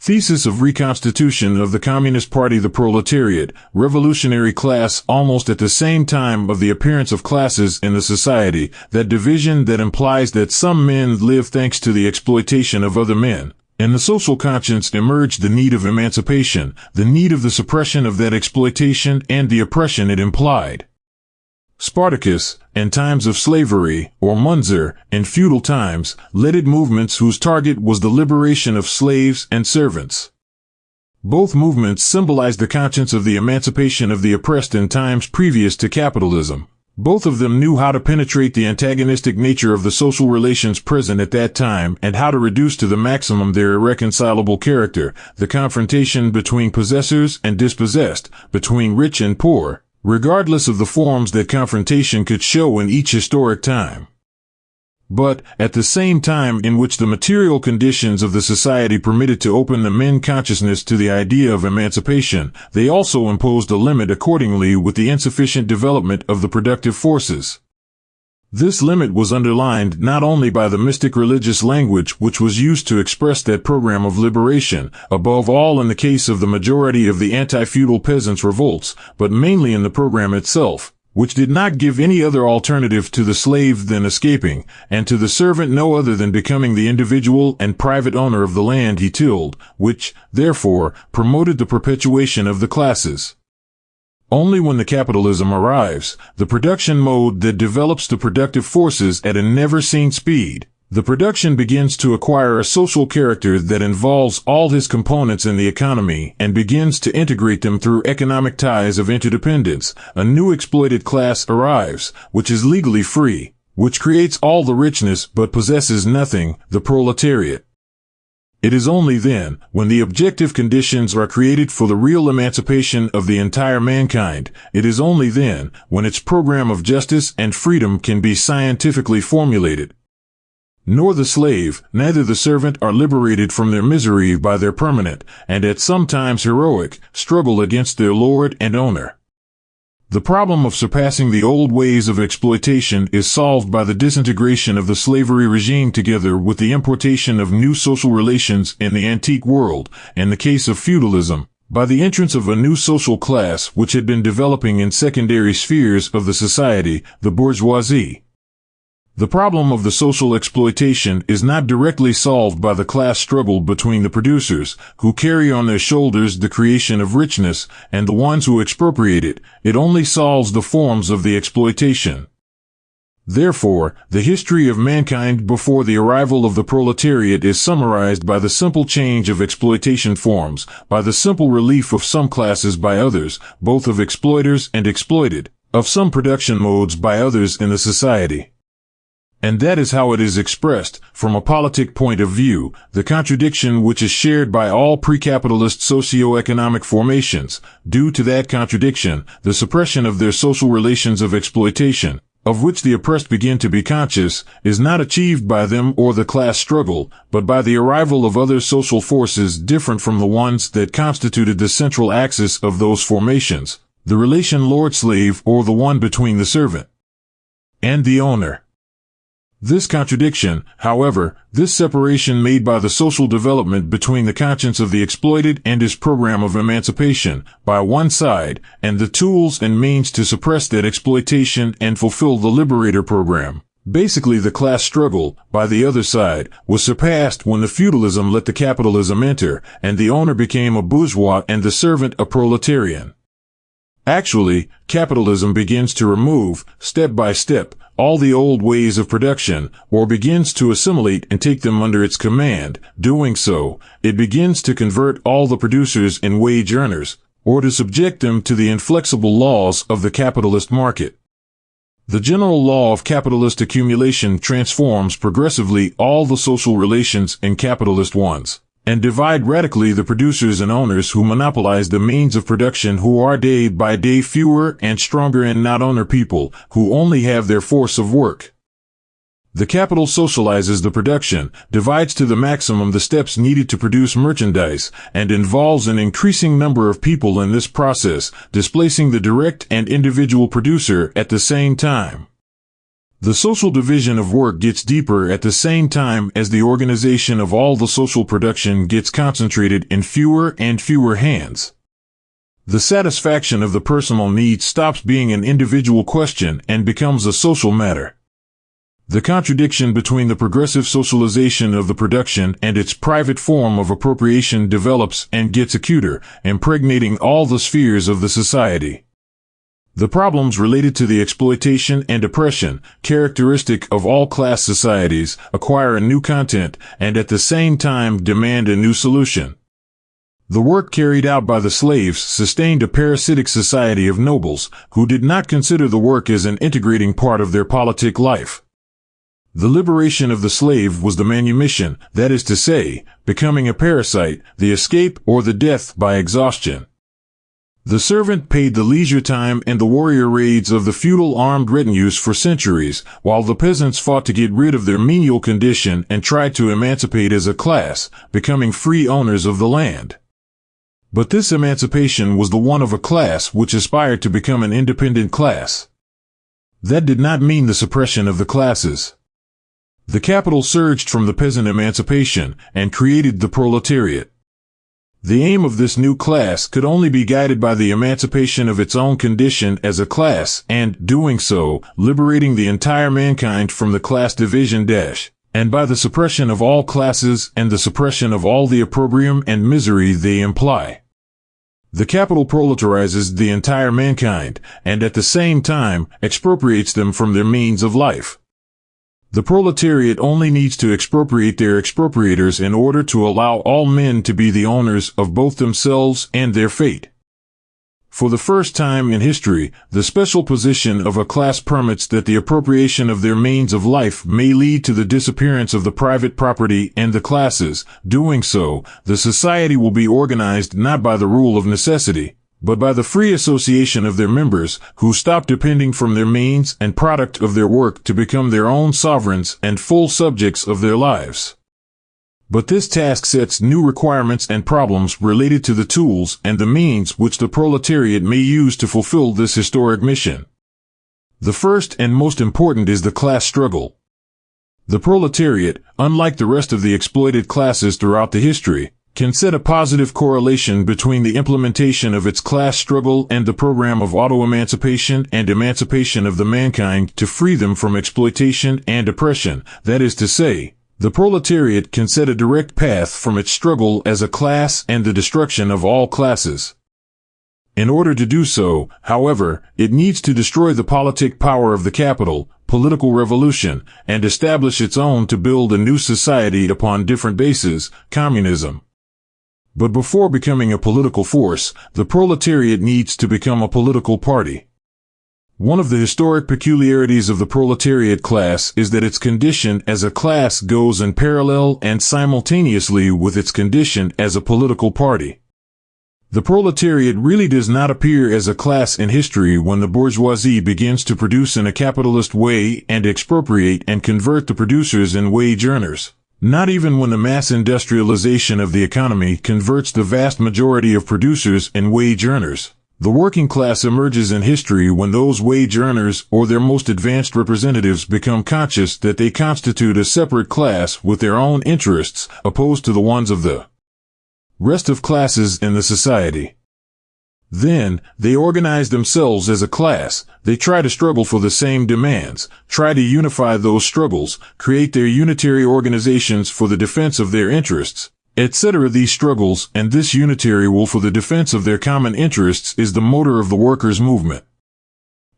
Thesis of Reconstitution of the Communist Party. The proletariat, revolutionary class, almost at the same time of the appearance of classes in the society, that division that implies that some men live thanks to the exploitation of other men. In the social conscience emerged the need of emancipation, the need of the suppression of that exploitation and the oppression it implied. Spartacus, in times of slavery, or Munzer, in feudal times, led movements whose target was the liberation of slaves and servants. Both movements symbolized the conscience of the emancipation of the oppressed in times previous to capitalism. Both of them knew how to penetrate the antagonistic nature of the social relations present at that time and how to reduce to the maximum their irreconcilable character, the confrontation between possessors and dispossessed, between rich and poor, regardless of the forms that confrontation could show in each historic time. But, at the same time in which the material conditions of the society permitted to open the men consciousness to the idea of emancipation, they also imposed a limit accordingly with the insufficient development of the productive forces. This limit was underlined not only by the mystic religious language which was used to express that program of liberation, above all in the case of the majority of the anti-feudal peasants' revolts, but mainly in the program itself, which did not give any other alternative to the slave than escaping, and to the servant no other than becoming the individual and private owner of the land he tilled, which, therefore, promoted the perpetuation of the classes. Only when the capitalism arrives, the production mode that develops the productive forces at a never-seen speed, the production begins to acquire a social character that involves all his components in the economy and begins to integrate them through economic ties of interdependence. A new exploited class arrives, which is legally free, which creates all the richness but possesses nothing, the proletariat. It is only then, when the objective conditions are created for the real emancipation of the entire mankind, it is only then, when its program of justice and freedom can be scientifically formulated. Nor the slave, neither the servant are liberated from their misery by their permanent, and at sometimes heroic, struggle against their lord and owner. The problem of surpassing the old ways of exploitation is solved by the disintegration of the slavery regime together with the importation of new social relations in the antique world, in the case of feudalism, by the entrance of a new social class which had been developing in secondary spheres of the society, the bourgeoisie. The problem of the social exploitation is not directly solved by the class struggle between the producers, who carry on their shoulders the creation of richness, and the ones who expropriate it. It only solves the forms of the exploitation. Therefore, the history of mankind before the arrival of the proletariat is summarized by the simple change of exploitation forms, by the simple relief of some classes by others, both of exploiters and exploited, of some production modes by others in the society. And that is how it is expressed, from a politic point of view, the contradiction which is shared by all pre-capitalist socio-economic formations. Due to that contradiction, the suppression of their social relations of exploitation, of which the oppressed begin to be conscious, is not achieved by them or the class struggle, but by the arrival of other social forces different from the ones that constituted the central axis of those formations, the relation lord-slave or the one between the servant and the owner. This contradiction, however, this separation made by the social development between the conscience of the exploited and his program of emancipation, by one side, and the tools and means to suppress that exploitation and fulfill the liberator program, basically the class struggle, by the other side, was surpassed when the feudalism let the capitalism enter, and the owner became a bourgeois and the servant a proletarian. Actually, capitalism begins to remove, step by step, all the old ways of production, or begins to assimilate and take them under its command. Doing so, it begins to convert all the producers in wage earners, or to subject them to the inflexible laws of the capitalist market. The general law of capitalist accumulation transforms progressively all the social relations in capitalist ones, and divide radically the producers and owners who monopolize the means of production, who are day by day fewer and stronger and not owner people, who only have their force of work. The capital socializes the production, divides to the maximum the steps needed to produce merchandise, and involves an increasing number of people in this process, displacing the direct and individual producer at the same time. The social division of work gets deeper at the same time as the organization of all the social production gets concentrated in fewer and fewer hands. The satisfaction of the personal need stops being an individual question and becomes a social matter. The contradiction between the progressive socialization of the production and its private form of appropriation develops and gets acuter, impregnating all the spheres of the society. The problems related to the exploitation and oppression, characteristic of all class societies, acquire a new content and at the same time demand a new solution. The work carried out by the slaves sustained a parasitic society of nobles who did not consider the work as an integrating part of their politic life. The liberation of the slave was the manumission, that is to say, becoming a parasite, the escape or the death by exhaustion. The servant paid the leisure time and the warrior raids of the feudal armed retinues for centuries, while the peasants fought to get rid of their menial condition and tried to emancipate as a class, becoming free owners of the land. But this emancipation was the one of a class which aspired to become an independent class. That did not mean the suppression of the classes. The capital surged from the peasant emancipation and created the proletariat. The aim of this new class could only be guided by the emancipation of its own condition as a class and, doing so, liberating the entire mankind from the class division and by the suppression of all classes and the suppression of all the opprobrium and misery they imply. The capital proletarizes the entire mankind and at the same time expropriates them from their means of life. The proletariat only needs to expropriate their expropriators in order to allow all men to be the owners of both themselves and their fate. For the first time in history, the special position of a class permits that the appropriation of their means of life may lead to the disappearance of the private property and the classes. Doing so, the society will be organized not by the rule of necessity, but by the free association of their members who stop depending from their means and product of their work to become their own sovereigns and full subjects of their lives. But this task sets new requirements and problems related to the tools and the means which the proletariat may use to fulfill this historic mission. The first and most important is the class struggle. The proletariat, unlike the rest of the exploited classes throughout the history, can set a positive correlation between the implementation of its class struggle and the program of auto-emancipation and emancipation of the mankind to free them from exploitation and oppression. That is to say, the proletariat can set a direct path from its struggle as a class and the destruction of all classes. In order to do so, however, it needs to destroy the politic power of the capital, political revolution, and establish its own to build a new society upon different bases, communism. But before becoming a political force, the proletariat needs to become a political party. One of the historic peculiarities of the proletariat class is that its condition as a class goes in parallel and simultaneously with its condition as a political party. The proletariat really does not appear as a class in history when the bourgeoisie begins to produce in a capitalist way and expropriate and convert the producers in wage earners. Not even when the mass industrialization of the economy converts the vast majority of producers in wage earners. The working class emerges in history when those wage earners or their most advanced representatives become conscious that they constitute a separate class with their own interests opposed to the ones of the rest of classes in the society. Then, they organize themselves as a class, they try to struggle for the same demands, try to unify those struggles, create their unitary organizations for the defense of their interests, etc. These struggles and this unitary will for the defense of their common interests is the motor of the workers' movement.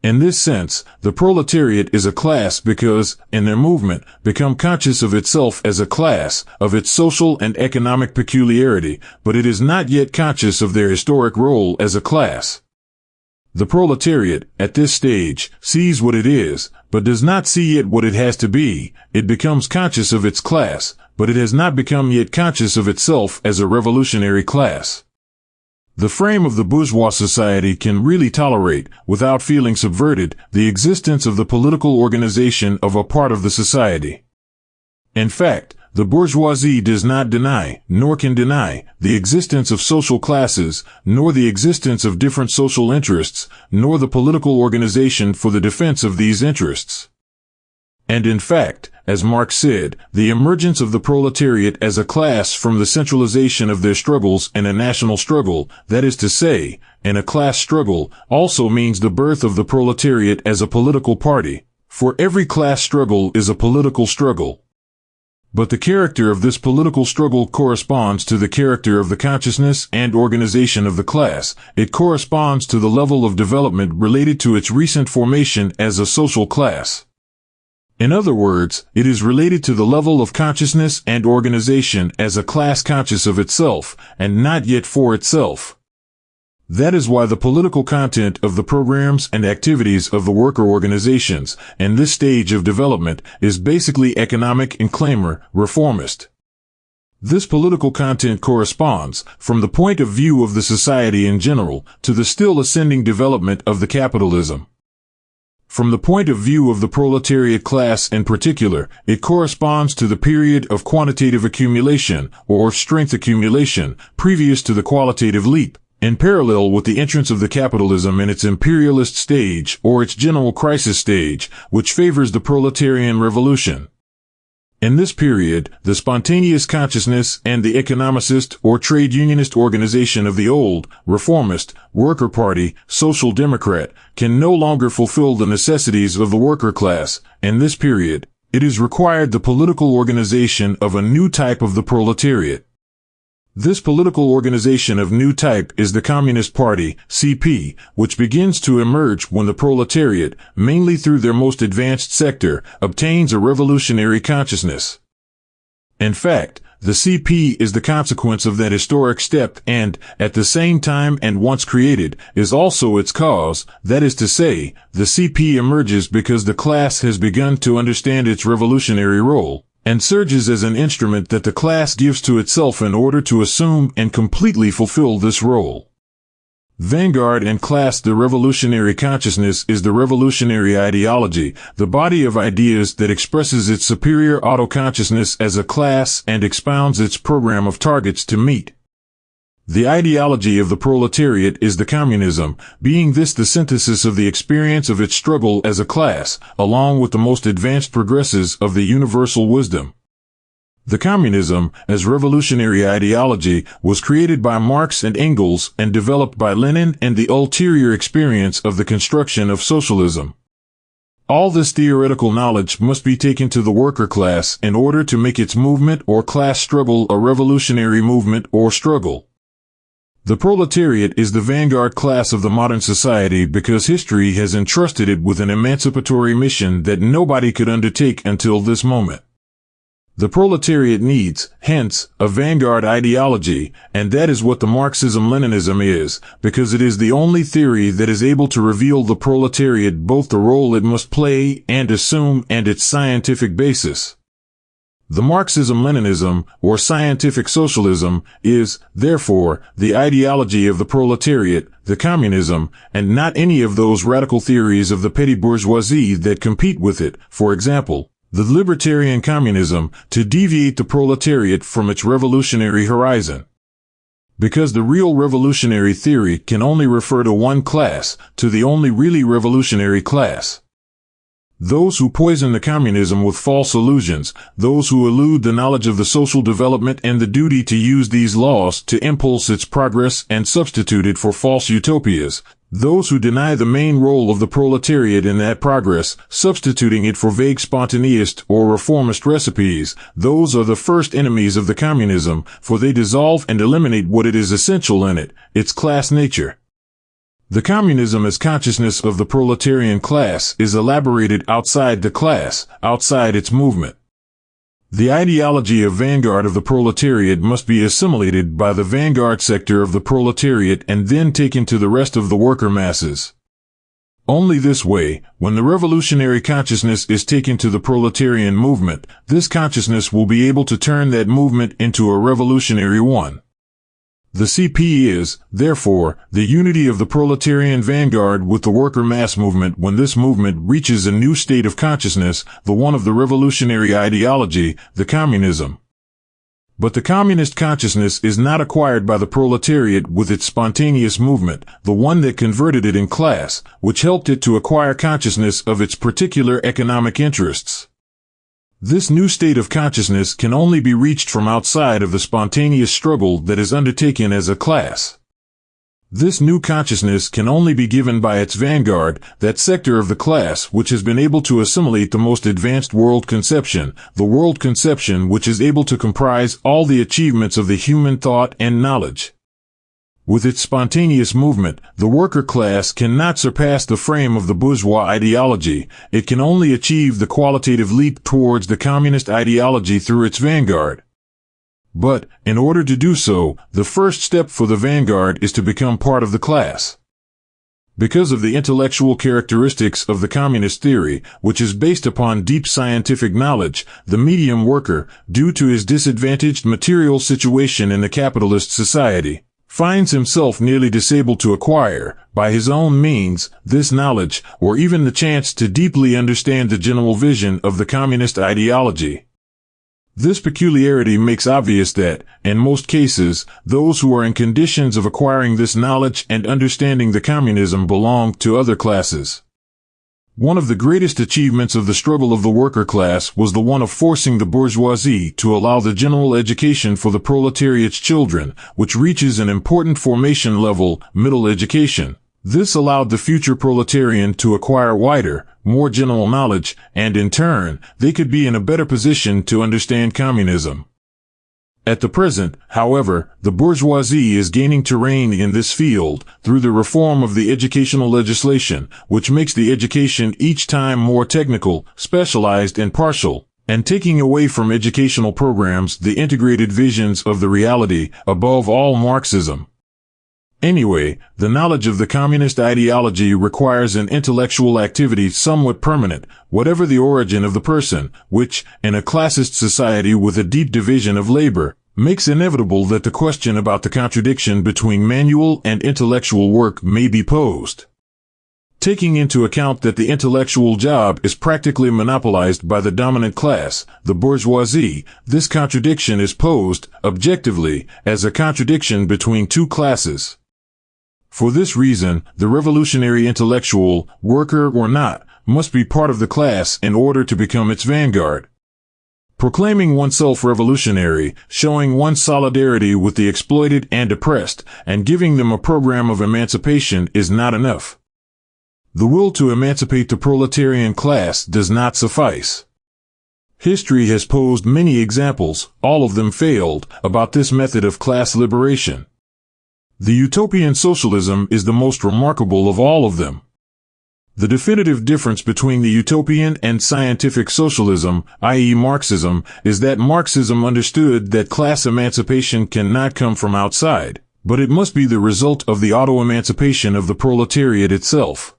In this sense, the proletariat is a class because, in their movement, become conscious of itself as a class, of its social and economic peculiarity, but it is not yet conscious of their historic role as a class. The proletariat, at this stage, sees what it is, but does not see yet what it has to be. It becomes conscious of its class, but it has not become yet conscious of itself as a revolutionary class. The frame of the bourgeois society can really tolerate, without feeling subverted, the existence of the political organization of a part of the society. In fact, the bourgeoisie does not deny, nor can deny, the existence of social classes, nor the existence of different social interests, nor the political organization for the defense of these interests. And in fact, as Marx said, the emergence of the proletariat as a class from the centralization of their struggles in a national struggle, that is to say, in a class struggle, also means the birth of the proletariat as a political party. For every class struggle is a political struggle. But the character of this political struggle corresponds to the character of the consciousness and organization of the class. It corresponds to the level of development related to its recent formation as a social class. In other words, it is related to the level of consciousness and organization as a class conscious of itself, and not yet for itself. That is why the political content of the programs and activities of the worker organizations in this stage of development is basically economic and claimer, reformist. This political content corresponds, from the point of view of the society in general, to the still ascending development of the capitalism. From the point of view of the proletariat class in particular, it corresponds to the period of quantitative accumulation, or strength accumulation, previous to the qualitative leap, in parallel with the entrance of the capitalism in its imperialist stage or its general crisis stage, which favors the proletarian revolution. In this period, the spontaneous consciousness and the economicist or trade unionist organization of the old, reformist, worker party, social democrat, can no longer fulfill the necessities of the worker class. In this period, it is required the political organization of a new type of the proletariat. This political organization of new type is the Communist Party, CP, which begins to emerge when the proletariat, mainly through their most advanced sector, obtains a revolutionary consciousness. In fact, the CP is the consequence of that historic step and, at the same time and once created, is also its cause. That is to say, the CP emerges because the class has begun to understand its revolutionary role, and surges as an instrument that the class gives to itself in order to assume and completely fulfill this role. Vanguard and class. The revolutionary consciousness is the revolutionary ideology, the body of ideas that expresses its superior auto-consciousness as a class and expounds its program of targets to meet. The ideology of the proletariat is the communism, being this the synthesis of the experience of its struggle as a class, along with the most advanced progresses of the universal wisdom. The communism, as revolutionary ideology, was created by Marx and Engels and developed by Lenin and the ulterior experience of the construction of socialism. All this theoretical knowledge must be taken to the worker class in order to make its movement or class struggle a revolutionary movement or struggle. The proletariat is the vanguard class of the modern society because history has entrusted it with an emancipatory mission that nobody could undertake until this moment. The proletariat needs, hence, a vanguard ideology, and that is what the Marxism-Leninism is, because it is the only theory that is able to reveal the proletariat both the role it must play and assume and its scientific basis. The Marxism-Leninism, or scientific socialism, is, therefore, the ideology of the proletariat, the communism, and not any of those radical theories of the petty bourgeoisie that compete with it, for example, the libertarian communism, to deviate the proletariat from its revolutionary horizon. Because the real revolutionary theory can only refer to one class, to the only really revolutionary class. Those who poison the communism with false illusions, those who elude the knowledge of the social development and the duty to use these laws to impulse its progress and substitute it for false utopias, those who deny the main role of the proletariat in that progress, substituting it for vague spontaneist or reformist recipes, those are the first enemies of the communism, for they dissolve and eliminate what it is essential in it, its class nature. The communism as consciousness of the proletarian class is elaborated outside the class, outside its movement. The ideology of vanguard of the proletariat must be assimilated by the vanguard sector of the proletariat and then taken to the rest of the worker masses. Only this way, when the revolutionary consciousness is taken to the proletarian movement, this consciousness will be able to turn that movement into a revolutionary one. The CP is, therefore, the unity of the proletarian vanguard with the worker mass movement when this movement reaches a new state of consciousness, the one of the revolutionary ideology, the communism. But the communist consciousness is not acquired by the proletariat with its spontaneous movement, the one that converted it in class, which helped it to acquire consciousness of its particular economic interests. This new state of consciousness can only be reached from outside of the spontaneous struggle that is undertaken as a class. This new consciousness can only be given by its vanguard, that sector of the class which has been able to assimilate the most advanced world conception, the world conception which is able to comprise all the achievements of the human thought and knowledge. With its spontaneous movement, the worker class cannot surpass the frame of the bourgeois ideology. It can only achieve the qualitative leap towards the communist ideology through its vanguard. But, in order to do so, the first step for the vanguard is to become part of the class. Because of the intellectual characteristics of the communist theory, which is based upon deep scientific knowledge, the medium worker, due to his disadvantaged material situation in the capitalist society, finds himself nearly disabled to acquire, by his own means, this knowledge, or even the chance to deeply understand the general vision of the communist ideology. This peculiarity makes obvious that, in most cases, those who are in conditions of acquiring this knowledge and understanding the communism belong to other classes. One of the greatest achievements of the struggle of the worker class was the one of forcing the bourgeoisie to allow the general education for the proletariat's children, which reaches an important formation level, middle education. This allowed the future proletarian to acquire wider, more general knowledge, and in turn, they could be in a better position to understand communism. At the present, however, the bourgeoisie is gaining terrain in this field through the reform of the educational legislation, which makes the education each time more technical, specialized, and partial, and taking away from educational programs the integrated visions of the reality, above all Marxism. Anyway, the knowledge of the communist ideology requires an intellectual activity somewhat permanent, whatever the origin of the person, which, in a classist society with a deep division of labor, makes inevitable that the question about the contradiction between manual and intellectual work may be posed. Taking into account that the intellectual job is practically monopolized by the dominant class, the bourgeoisie, this contradiction is posed, objectively, as a contradiction between two classes. For this reason, the revolutionary intellectual, worker or not, must be part of the class in order to become its vanguard. Proclaiming oneself revolutionary, showing one's solidarity with the exploited and oppressed, and giving them a program of emancipation is not enough. The will to emancipate the proletarian class does not suffice. History has posed many examples, all of them failed, about this method of class liberation. The utopian socialism is the most remarkable of all of them. The definitive difference between the utopian and scientific socialism, i.e. Marxism, is that Marxism understood that class emancipation cannot come from outside, but it must be the result of the auto-emancipation of the proletariat itself.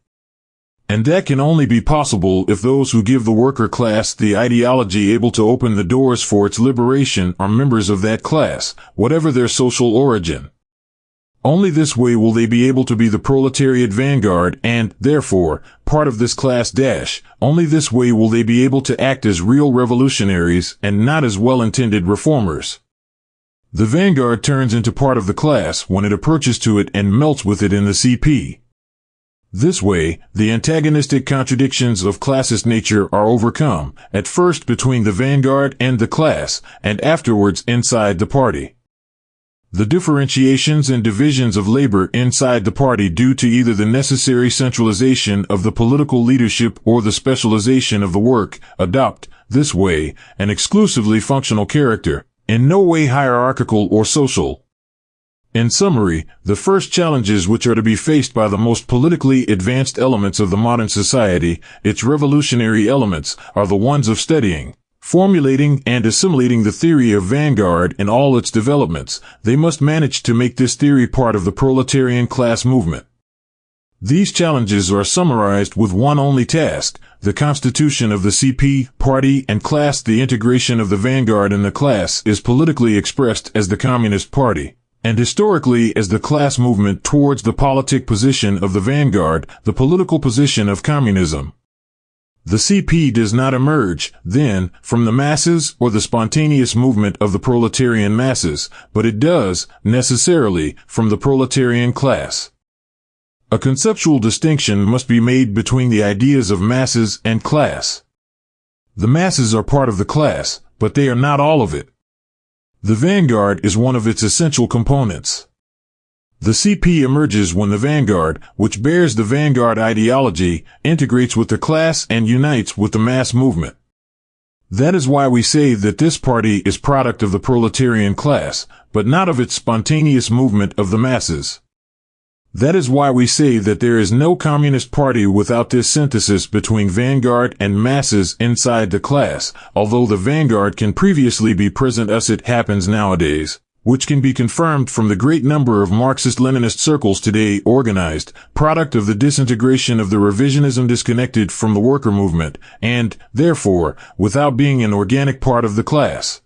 And that can only be possible if those who give the worker class the ideology able to open the doors for its liberation are members of that class, whatever their social origin. Only this way will they be able to be the proletariat vanguard and, therefore, part of this class dash. Only this way will they be able to act as real revolutionaries and not as well-intended reformers. The vanguard turns into part of the class when it approaches to it and melts with it in the CP. This way, the antagonistic contradictions of classist nature are overcome, at first between the vanguard and the class, and afterwards inside the party. The differentiations and divisions of labor inside the party due to either the necessary centralization of the political leadership or the specialization of the work adopt, this way, an exclusively functional character, in no way hierarchical or social. In summary, the first challenges which are to be faced by the most politically advanced elements of the modern society, its revolutionary elements, are the ones of studying, formulating and assimilating the theory of vanguard in all its developments. They must manage to make this theory part of the proletarian class movement. These challenges are summarized with one only task: the constitution of the CP, party and class. The integration of the vanguard in the class is politically expressed as the Communist Party, and historically as the class movement towards the politic position of the vanguard, the political position of communism. The CP does not emerge, then, from the masses or the spontaneous movement of the proletarian masses, but it does, necessarily, from the proletarian class. A conceptual distinction must be made between the ideas of masses and class. The masses are part of the class, but they are not all of it. The vanguard is one of its essential components. The CP emerges when the vanguard, which bears the vanguard ideology, integrates with the class and unites with the mass movement. That is why we say that this party is product of the proletarian class, but not of its spontaneous movement of the masses. That is why we say that there is no communist party without this synthesis between vanguard and masses inside the class, although the vanguard can previously be present as it happens nowadays, which can be confirmed from the great number of Marxist-Leninist circles today organized, product of the disintegration of the revisionism disconnected from the worker movement, and, therefore, without being an organic part of the class.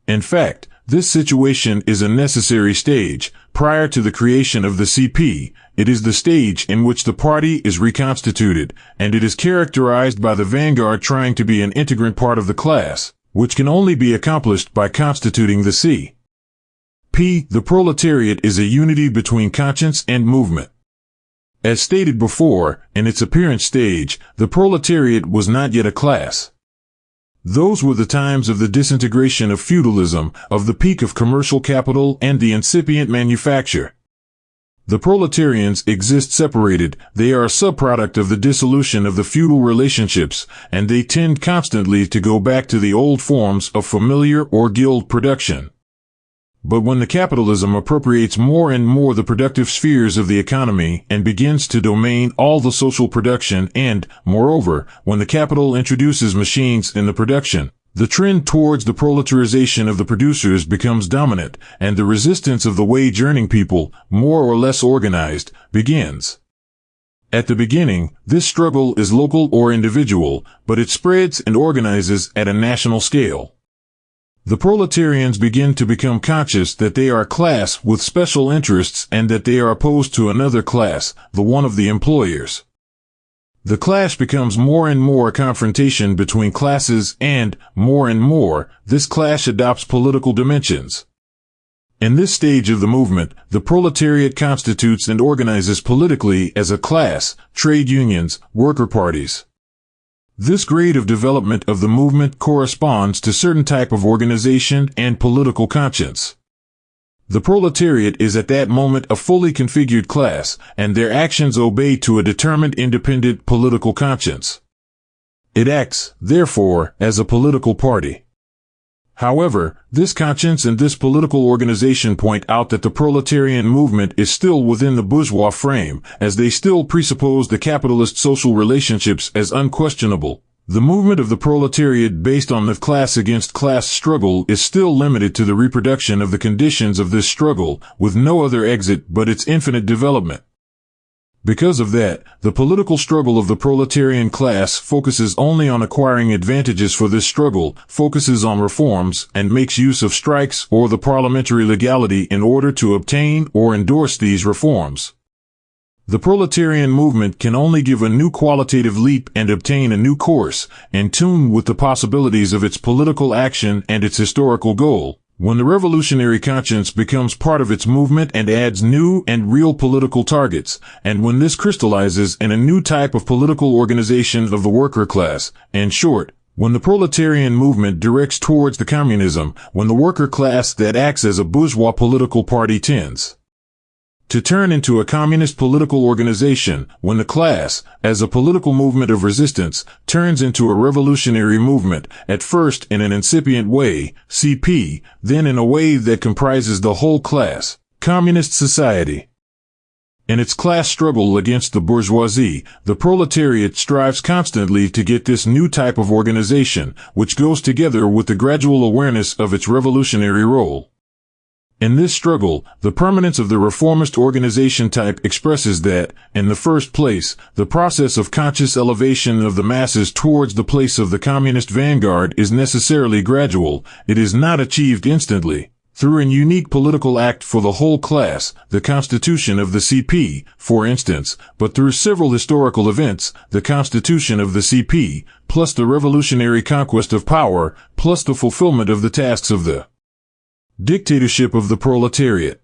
In fact, this situation is a necessary stage. Prior to the creation of the CP, it is the stage in which the party is reconstituted, and it is characterized by the vanguard trying to be an integrant part of the class, which can only be accomplished by constituting the CP. The proletariat is a unity between conscience and movement. As stated before, in its appearance stage, the proletariat was not yet a class. Those were the times of the disintegration of feudalism, of the peak of commercial capital and the incipient manufacture. The proletarians exist separated, they are a subproduct of the dissolution of the feudal relationships, and they tend constantly to go back to the old forms of familiar or guild production. But when the capitalism appropriates more and more the productive spheres of the economy and begins to domain all the social production and, moreover, when the capital introduces machines in the production, the trend towards the proletarization of the producers becomes dominant, and the resistance of the wage-earning people, more or less organized, begins. At the beginning, this struggle is local or individual, but it spreads and organizes at a national scale. The proletarians begin to become conscious that they are a class with special interests and that they are opposed to another class, the one of the employers. The clash becomes more and more a confrontation between classes and, more, this clash adopts political dimensions. In this stage of the movement, the proletariat constitutes and organizes politically as a class, trade unions, worker parties. This grade of development of the movement corresponds to certain type of organization and political conscience. The proletariat is at that moment a fully configured class, and their actions obey to a determined independent political conscience. It acts, therefore, as a political party. However, this conscience and this political organization point out that the proletarian movement is still within the bourgeois frame, as they still presuppose the capitalist social relationships as unquestionable. The movement of the proletariat based on the class against class struggle is still limited to the reproduction of the conditions of this struggle, with no other exit but its infinite development. Because of that, the political struggle of the proletarian class focuses only on acquiring advantages for this struggle, focuses on reforms, and makes use of strikes or the parliamentary legality in order to obtain or endorse these reforms. The proletarian movement can only give a new qualitative leap and obtain a new course, in tune with the possibilities of its political action and its historical goal, when the revolutionary conscience becomes part of its movement and adds new and real political targets, and when this crystallizes in a new type of political organization of the worker class. In short, when the proletarian movement directs towards the communism, when the worker class that acts as a bourgeois political party tends to turn into a communist political organization, when the class, as a political movement of resistance, turns into a revolutionary movement, at first in an incipient way, CP, then in a way that comprises the whole class, communist society. In its class struggle against the bourgeoisie, the proletariat strives constantly to get this new type of organization, which goes together with the gradual awareness of its revolutionary role. In this struggle, the permanence of the reformist organization type expresses that, in the first place, the process of conscious elevation of the masses towards the place of the communist vanguard is necessarily gradual. It is not achieved instantly, through an unique political act for the whole class, the constitution of the CP, for instance, but through several historical events, the constitution of the CP, plus the revolutionary conquest of power, plus the fulfillment of the tasks of the dictatorship of the proletariat.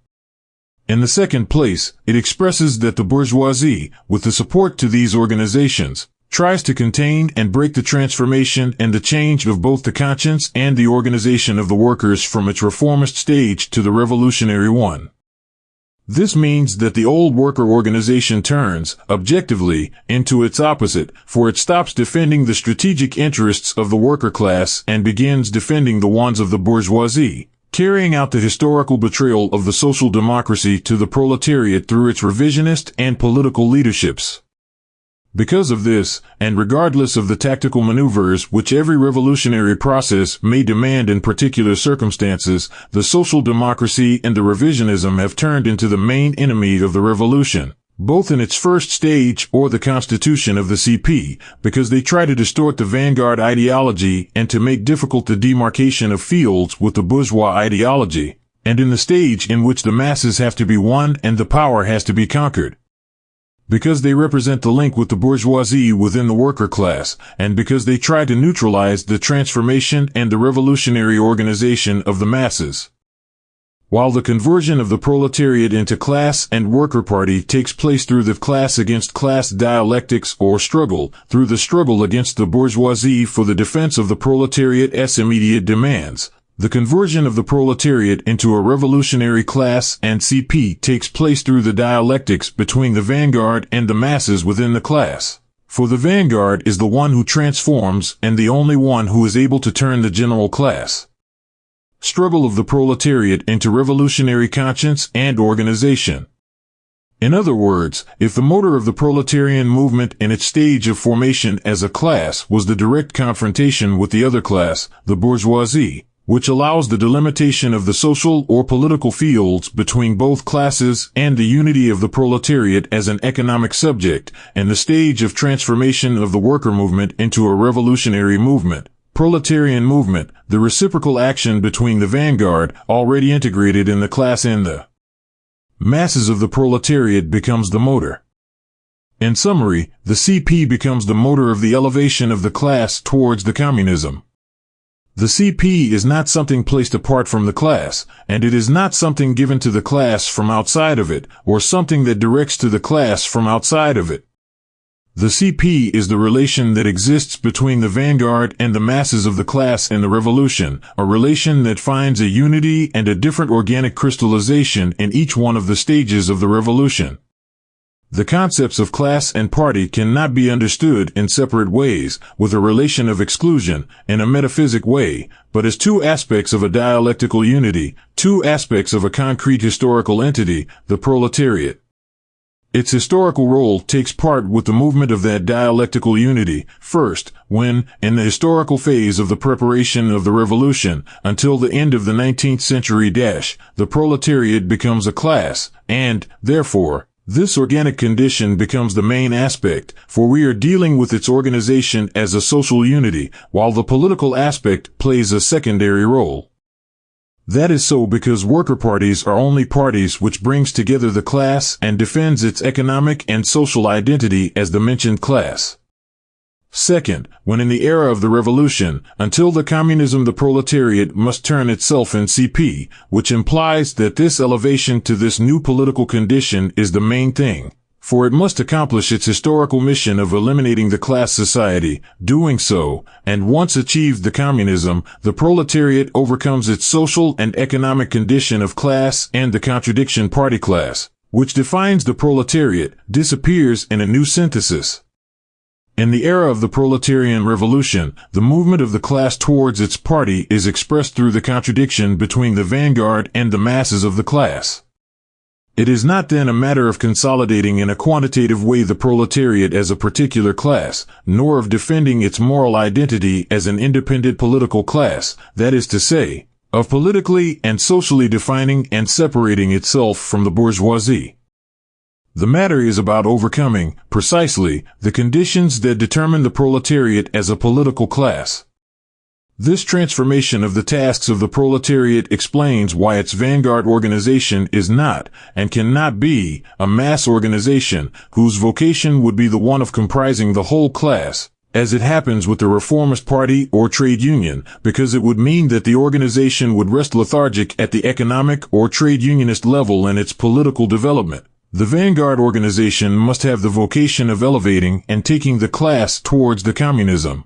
In the second place, it expresses that the bourgeoisie, with the support to these organizations, tries to contain and break the transformation and the change of both the conscience and the organization of the workers from its reformist stage to the revolutionary one. This means that the old worker organization turns, objectively, into its opposite, for it stops defending the strategic interests of the worker class and begins defending the ones of the bourgeoisie, carrying out the historical betrayal of the social democracy to the proletariat through its revisionist and political leaderships. Because of this, and regardless of the tactical maneuvers which every revolutionary process may demand in particular circumstances, the social democracy and the revisionism have turned into the main enemy of the revolution, both in its first stage or the constitution of the CP, because they try to distort the vanguard ideology and to make difficult the demarcation of fields with the bourgeois ideology, and in the stage in which the masses have to be won and the power has to be conquered. Because they represent the link with the bourgeoisie within the worker class, and because they try to neutralize the transformation and the revolutionary organization of the masses. While the conversion of the proletariat into class and worker party takes place through the class against class dialectics or struggle, through the struggle against the bourgeoisie for the defense of the proletariat's immediate demands, the conversion of the proletariat into a revolutionary class and CP takes place through the dialectics between the vanguard and the masses within the class. For the vanguard is the one who transforms and the only one who is able to turn the general class. Struggle of the proletariat into revolutionary conscience and organization. In other words, if the motor of the proletarian movement in its stage of formation as a class was the direct confrontation with the other class, the bourgeoisie, which allows the delimitation of the social or political fields between both classes and the unity of the proletariat as an economic subject, and the stage of transformation of the worker movement into a revolutionary movement, proletarian movement, the reciprocal action between the vanguard, already integrated in the class and the masses of the proletariat becomes the motor. In summary, the CP becomes the motor of the elevation of the class towards the communism. The CP is not something placed apart from the class, and it is not something given to the class from outside of it, or something that directs to the class from outside of it. The CP is the relation that exists between the vanguard and the masses of the class in the revolution, a relation that finds a unity and a different organic crystallization in each one of the stages of the revolution. The concepts of class and party cannot be understood in separate ways, with a relation of exclusion, in a metaphysic way, but as two aspects of a dialectical unity, two aspects of a concrete historical entity, the proletariat. Its historical role takes part with the movement of that dialectical unity, first, when, in the historical phase of the preparation of the revolution, until the end of the 19th century, the proletariat becomes a class, and, therefore, this organic condition becomes the main aspect, for we are dealing with its organization as a social unity, while the political aspect plays a secondary role. That is so because worker parties are only parties which brings together the class and defends its economic and social identity as the mentioned class. Second, when in the era of the revolution, until the communism the proletariat must turn itself in CP, which implies that this elevation to this new political condition is the main thing, for it must accomplish its historical mission of eliminating the class society. Doing so, and once achieved the communism, the proletariat overcomes its social and economic condition of class and the contradiction party class, which defines the proletariat, disappears in a new synthesis. In the era of the proletarian revolution, the movement of the class towards its party is expressed through the contradiction between the vanguard and the masses of the class. It is not then a matter of consolidating in a quantitative way the proletariat as a particular class, nor of defending its moral identity as an independent political class, that is to say, of politically and socially defining and separating itself from the bourgeoisie. The matter is about overcoming, precisely, the conditions that determine the proletariat as a political class. This transformation of the tasks of the proletariat explains why its vanguard organization is not, and cannot be, a mass organization, whose vocation would be the one of comprising the whole class, as it happens with the reformist party or trade union, because it would mean that the organization would rest lethargic at the economic or trade unionist level in its political development, The vanguard organization must have the vocation of elevating and taking the class towards the communism.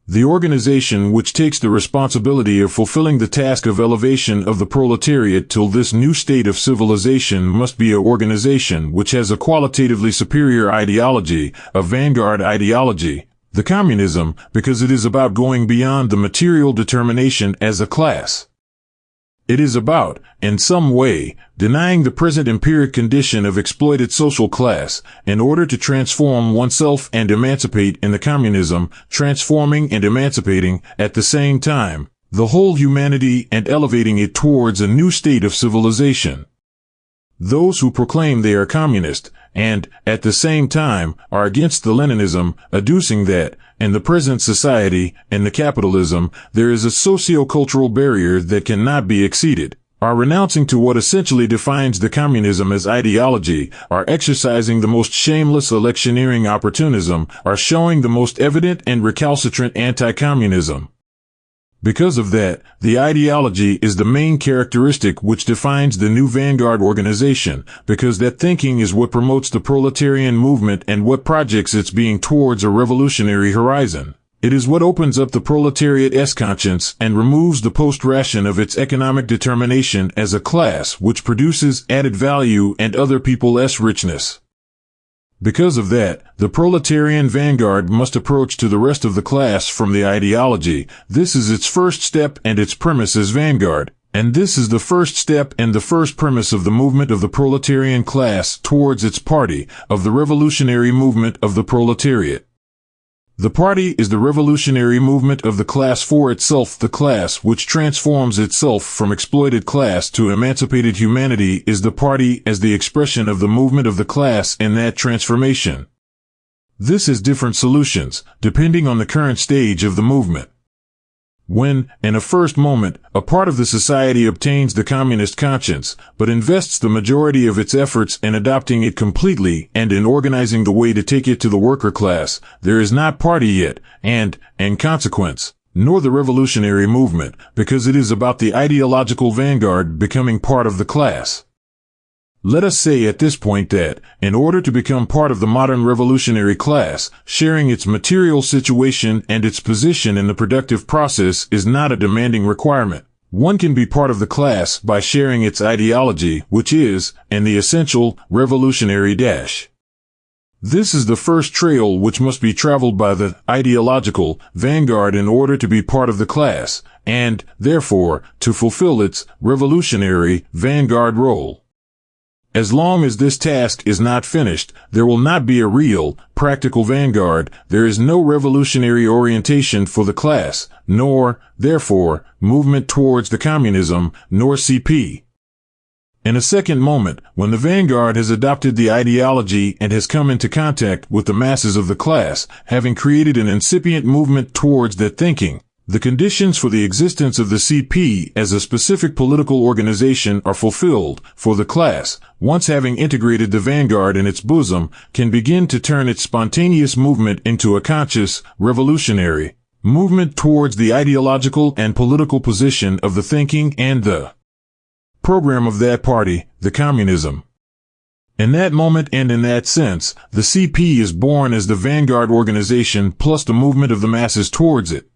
The organization which takes the responsibility of fulfilling the task of elevation of the proletariat till this new state of civilization must be an organization which has a qualitatively superior ideology, a vanguard ideology, the communism, because it is about going beyond the material determination as a class. It is about, in some way, denying the present empiric condition of exploited social class in order to transform oneself and emancipate in the communism, transforming and emancipating, at the same time, the whole humanity and elevating it towards a new state of civilization. Those who proclaim they are communist, and, at the same time, are against the Leninism, adducing that, in the present society, in the capitalism, there is a socio-cultural barrier that cannot be exceeded, are renouncing to what essentially defines the communism as ideology, are exercising the most shameless electioneering opportunism, are showing the most evident and recalcitrant anti-communism. Because of that, the ideology is the main characteristic which defines the new vanguard organization, because that thinking is what promotes the proletarian movement and what projects its being towards a revolutionary horizon. It is what opens up the proletariat's conscience and removes the post-ration of its economic determination as a class which produces added value and other people's richness. Because of that, the proletarian vanguard must approach to the rest of the class from the ideology. This is its first step and its premise as vanguard. And this is the first step and the first premise of the movement of the proletarian class towards its party, of the revolutionary movement of the proletariat. The party is the revolutionary movement of the class for itself. The class which transforms itself from exploited class to emancipated humanity is the party as the expression of the movement of the class in that transformation. This has different solutions, depending on the current stage of the movement. When, in a first moment, a part of the society obtains the communist conscience, but invests the majority of its efforts in adopting it completely and in organizing the way to take it to the worker class, there is not party yet, and, in consequence, nor the revolutionary movement, because it is about the ideological vanguard becoming part of the class. Let us say at this point that, in order to become part of the modern revolutionary class, sharing its material situation and its position in the productive process is not a demanding requirement. One can be part of the class by sharing its ideology, which is, in the essential, revolutionary dash. This is the first trail which must be traveled by the ideological vanguard in order to be part of the class, and, therefore, to fulfill its revolutionary vanguard role. As long as this task is not finished, there will not be a real, practical vanguard. There is no revolutionary orientation for the class, nor, therefore, movement towards the communism, nor CP. In a second moment, when the vanguard has adopted the ideology and has come into contact with the masses of the class, having created an incipient movement towards that thinking, the conditions for the existence of the CP as a specific political organization are fulfilled, for the class, once having integrated the vanguard in its bosom, can begin to turn its spontaneous movement into a conscious, revolutionary movement towards the ideological and political position of the thinking and the program of that party, the communism. In that moment and in that sense, the CP is born as the vanguard organization plus the movement of the masses towards it.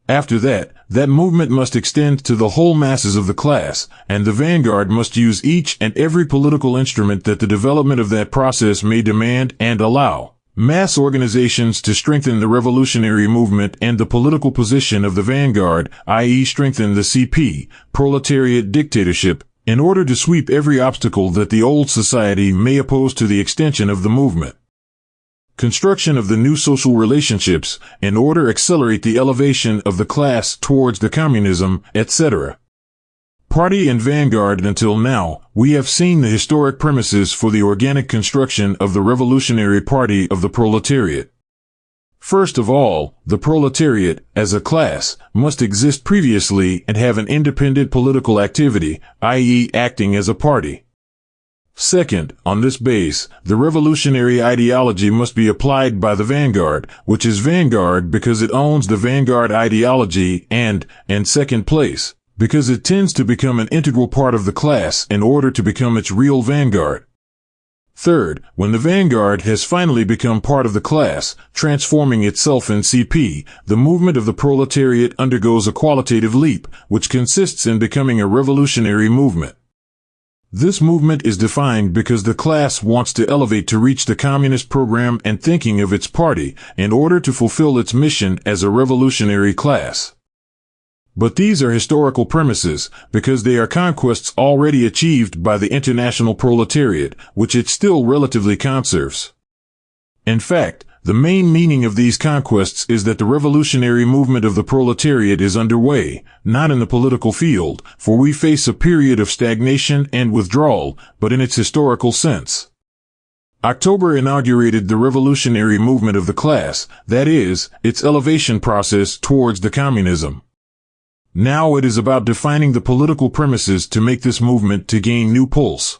After that, that movement must extend to the whole masses of the class, and the vanguard must use each and every political instrument that the development of that process may demand and allow. Mass organizations to strengthen the revolutionary movement and the political position of the vanguard, i.e. strengthen the CP, proletariat dictatorship, in order to sweep every obstacle that the old society may oppose to the extension of the movement. Construction of the new social relationships, in order to accelerate the elevation of the class towards the communism, etc. Party and vanguard. Until now, we have seen the historic premises for the organic construction of the revolutionary party of the proletariat. First of all, the proletariat, as a class, must exist previously and have an independent political activity, i.e. acting as a party. Second, on this base, the revolutionary ideology must be applied by the vanguard, which is vanguard because it owns the vanguard ideology and, in second place, because it tends to become an integral part of the class in order to become its real vanguard. Third, when the vanguard has finally become part of the class, transforming itself in CP, the movement of the proletariat undergoes a qualitative leap, which consists in becoming a revolutionary movement. This movement is defined because the class wants to elevate to reach the communist program and thinking of its party in order to fulfill its mission as a revolutionary class. But these are historical premises, because they are conquests already achieved by the international proletariat, which it still relatively conserves. In fact, the main meaning of these conquests is that the revolutionary movement of the proletariat is underway, not in the political field, for we face a period of stagnation and withdrawal, but in its historical sense. October inaugurated the revolutionary movement of the class, that is, its elevation process towards the communism. Now it is about defining the political premises to make this movement to gain new pulse.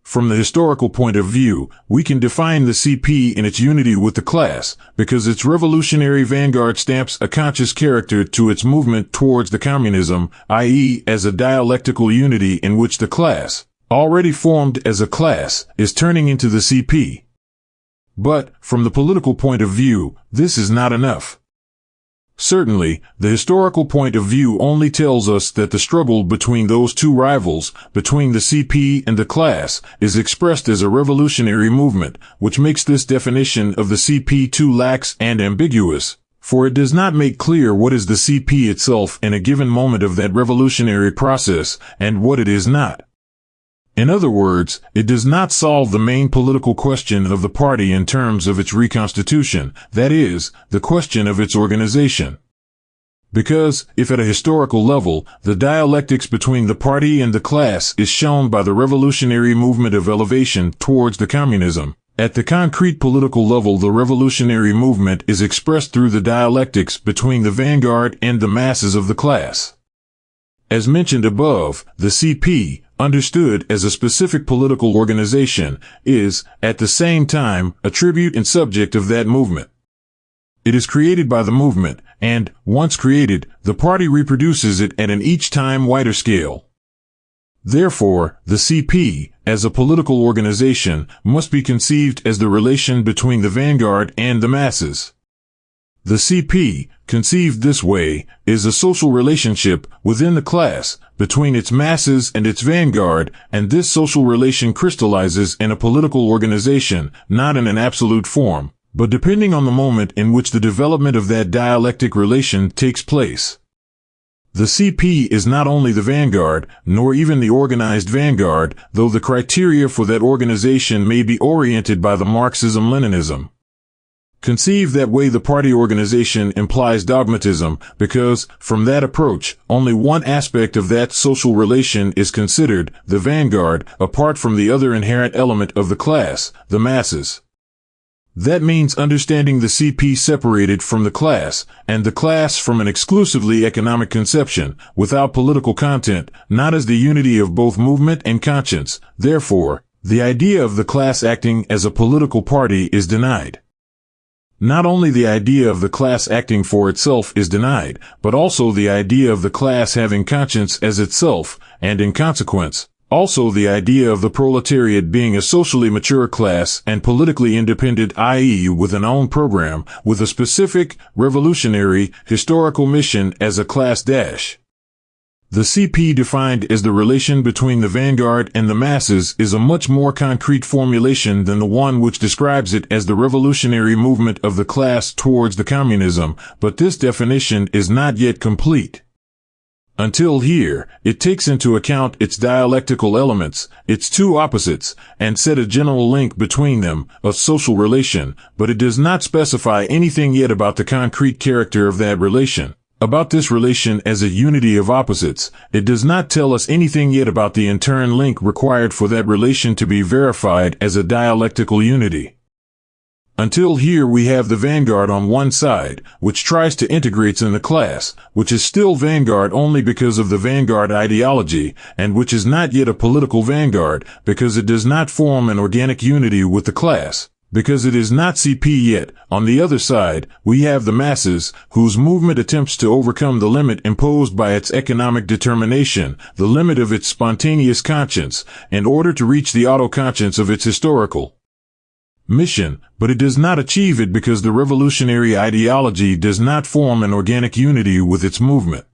From the historical point of view, we can define the CP in its unity with the class, because its revolutionary vanguard stamps a conscious character to its movement towards the communism, i.e., as a dialectical unity in which the class, already formed as a class, is turning into the CP. But, from the political point of view, this is not enough. Certainly, the historical point of view only tells us that the struggle between those two rivals, between the CP and the class, is expressed as a revolutionary movement, which makes this definition of the CP too lax and ambiguous, for it does not make clear what is the CP itself in a given moment of that revolutionary process, and what it is not. In other words, it does not solve the main political question of the party in terms of its reconstitution, that is, the question of its organization. Because, if at a historical level, the dialectics between the party and the class is shown by the revolutionary movement of elevation towards the communism, at the concrete political level the revolutionary movement is expressed through the dialectics between the vanguard and the masses of the class. As mentioned above, the CP, understood as a specific political organization, is, at the same time, a tribute and subject of that movement. It is created by the movement, and, once created, the party reproduces it at an each time wider scale. Therefore, the CP, as a political organization, must be conceived as the relation between the vanguard and the masses. The CP, conceived this way, is a social relationship within the class, between its masses and its vanguard, and this social relation crystallizes in a political organization, not in an absolute form, but depending on the moment in which the development of that dialectic relation takes place. The CP is not only the vanguard, nor even the organized vanguard, though the criteria for that organization may be oriented by the Marxism-Leninism. Conceived that way, the party organization implies dogmatism, because, from that approach, only one aspect of that social relation is considered, the vanguard, apart from the other inherent element of the class, the masses. That means understanding the CP separated from the class, and the class from an exclusively economic conception, without political content, not as the unity of both movement and conscience. Therefore, the idea of the class acting as a political party is denied. Not only the idea of the class acting for itself is denied, but also the idea of the class having conscience as itself, and in consequence, also the idea of the proletariat being a socially mature class and politically independent, i.e. with an own program, with a specific, revolutionary, historical mission as a class dash. The CP defined as the relation between the vanguard and the masses is a much more concrete formulation than the one which describes it as the revolutionary movement of the class towards the communism, but this definition is not yet complete. Until here, it takes into account its dialectical elements, its two opposites, and set a general link between them, a social relation, but it does not specify anything yet about the concrete character of that relation. About this relation as a unity of opposites, it does not tell us anything yet about the internal link required for that relation to be verified as a dialectical unity. Until here we have the vanguard on one side, which tries to integrate in the class, which is still vanguard only because of the vanguard ideology, and which is not yet a political vanguard, because it does not form an organic unity with the class. Because it is not CP yet, on the other side, we have the masses, whose movement attempts to overcome the limit imposed by its economic determination, the limit of its spontaneous conscience, in order to reach the auto-conscience of its historical mission, but it does not achieve it because the revolutionary ideology does not form an organic unity with its movement.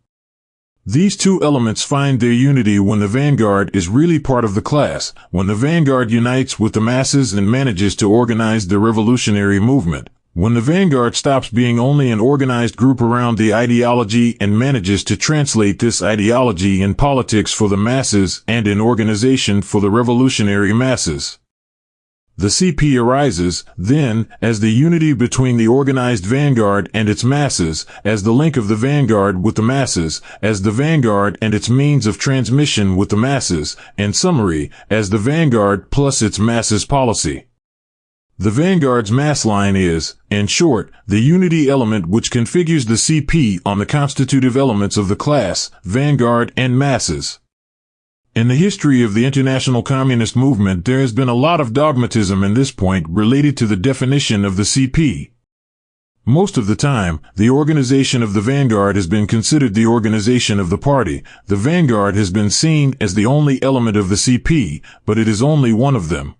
These two elements find their unity when the vanguard is really part of the class, when the vanguard unites with the masses and manages to organize the revolutionary movement, when the vanguard stops being only an organized group around the ideology and manages to translate this ideology in politics for the masses and in organization for the revolutionary masses. The CP arises, then, as the unity between the organized vanguard and its masses, as the link of the vanguard with the masses, as the vanguard and its means of transmission with the masses, in summary, as the vanguard plus its masses policy. The vanguard's mass line is, in short, the unity element which configures the CP on the constitutive elements of the class, vanguard, and masses. In the history of the international communist movement, there has been a lot of dogmatism in this point related to the definition of the CP. Most of the time, the organization of the vanguard has been considered the organization of the party. The vanguard has been seen as the only element of the CP, but it is only one of them.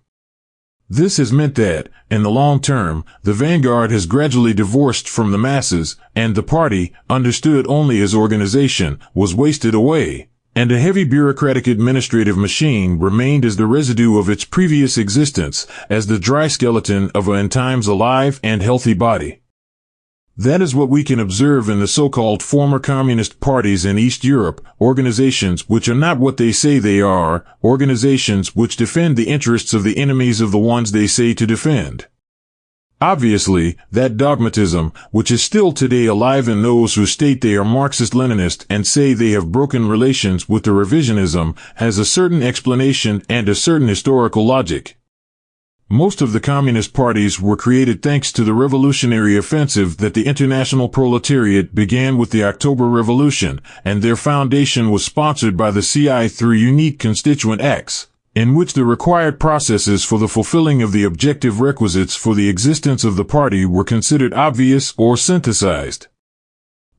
This has meant that, in the long term, the vanguard has gradually divorced from the masses, and the party, understood only as organization, was wasted away, and a heavy bureaucratic administrative machine remained as the residue of its previous existence, as the dry skeleton of an in times alive and healthy body. That is what we can observe in the so-called former communist parties in East Europe, organizations which are not what they say they are, organizations which defend the interests of the enemies of the ones they say to defend. Obviously, that dogmatism, which is still today alive in those who state they are Marxist-Leninist and say they have broken relations with the revisionism, has a certain explanation and a certain historical logic. Most of the communist parties were created thanks to the revolutionary offensive that the international proletariat began with the October Revolution, and their foundation was sponsored by the CI through unique constituent acts, in which the required processes for the fulfilling of the objective requisites for the existence of the party were considered obvious or synthesized.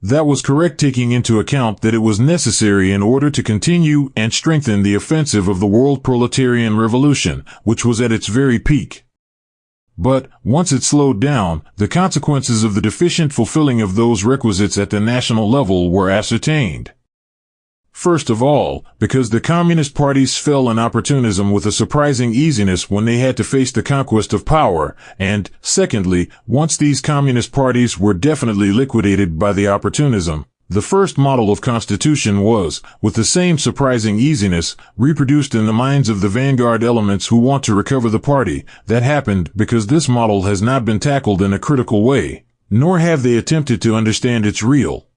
That was correct, taking into account that it was necessary in order to continue and strengthen the offensive of the world proletarian revolution, which was at its very peak. But, once it slowed down, the consequences of the deficient fulfilling of those requisites at the national level were ascertained. First of all, because the communist parties fell in opportunism with a surprising easiness when they had to face the conquest of power, and, secondly, once these communist parties were definitely liquidated by the opportunism, the first model of constitution was, with the same surprising easiness, reproduced in the minds of the vanguard elements who want to recover the party. That happened because this model has not been tackled in a critical way, nor have they attempted to understand its real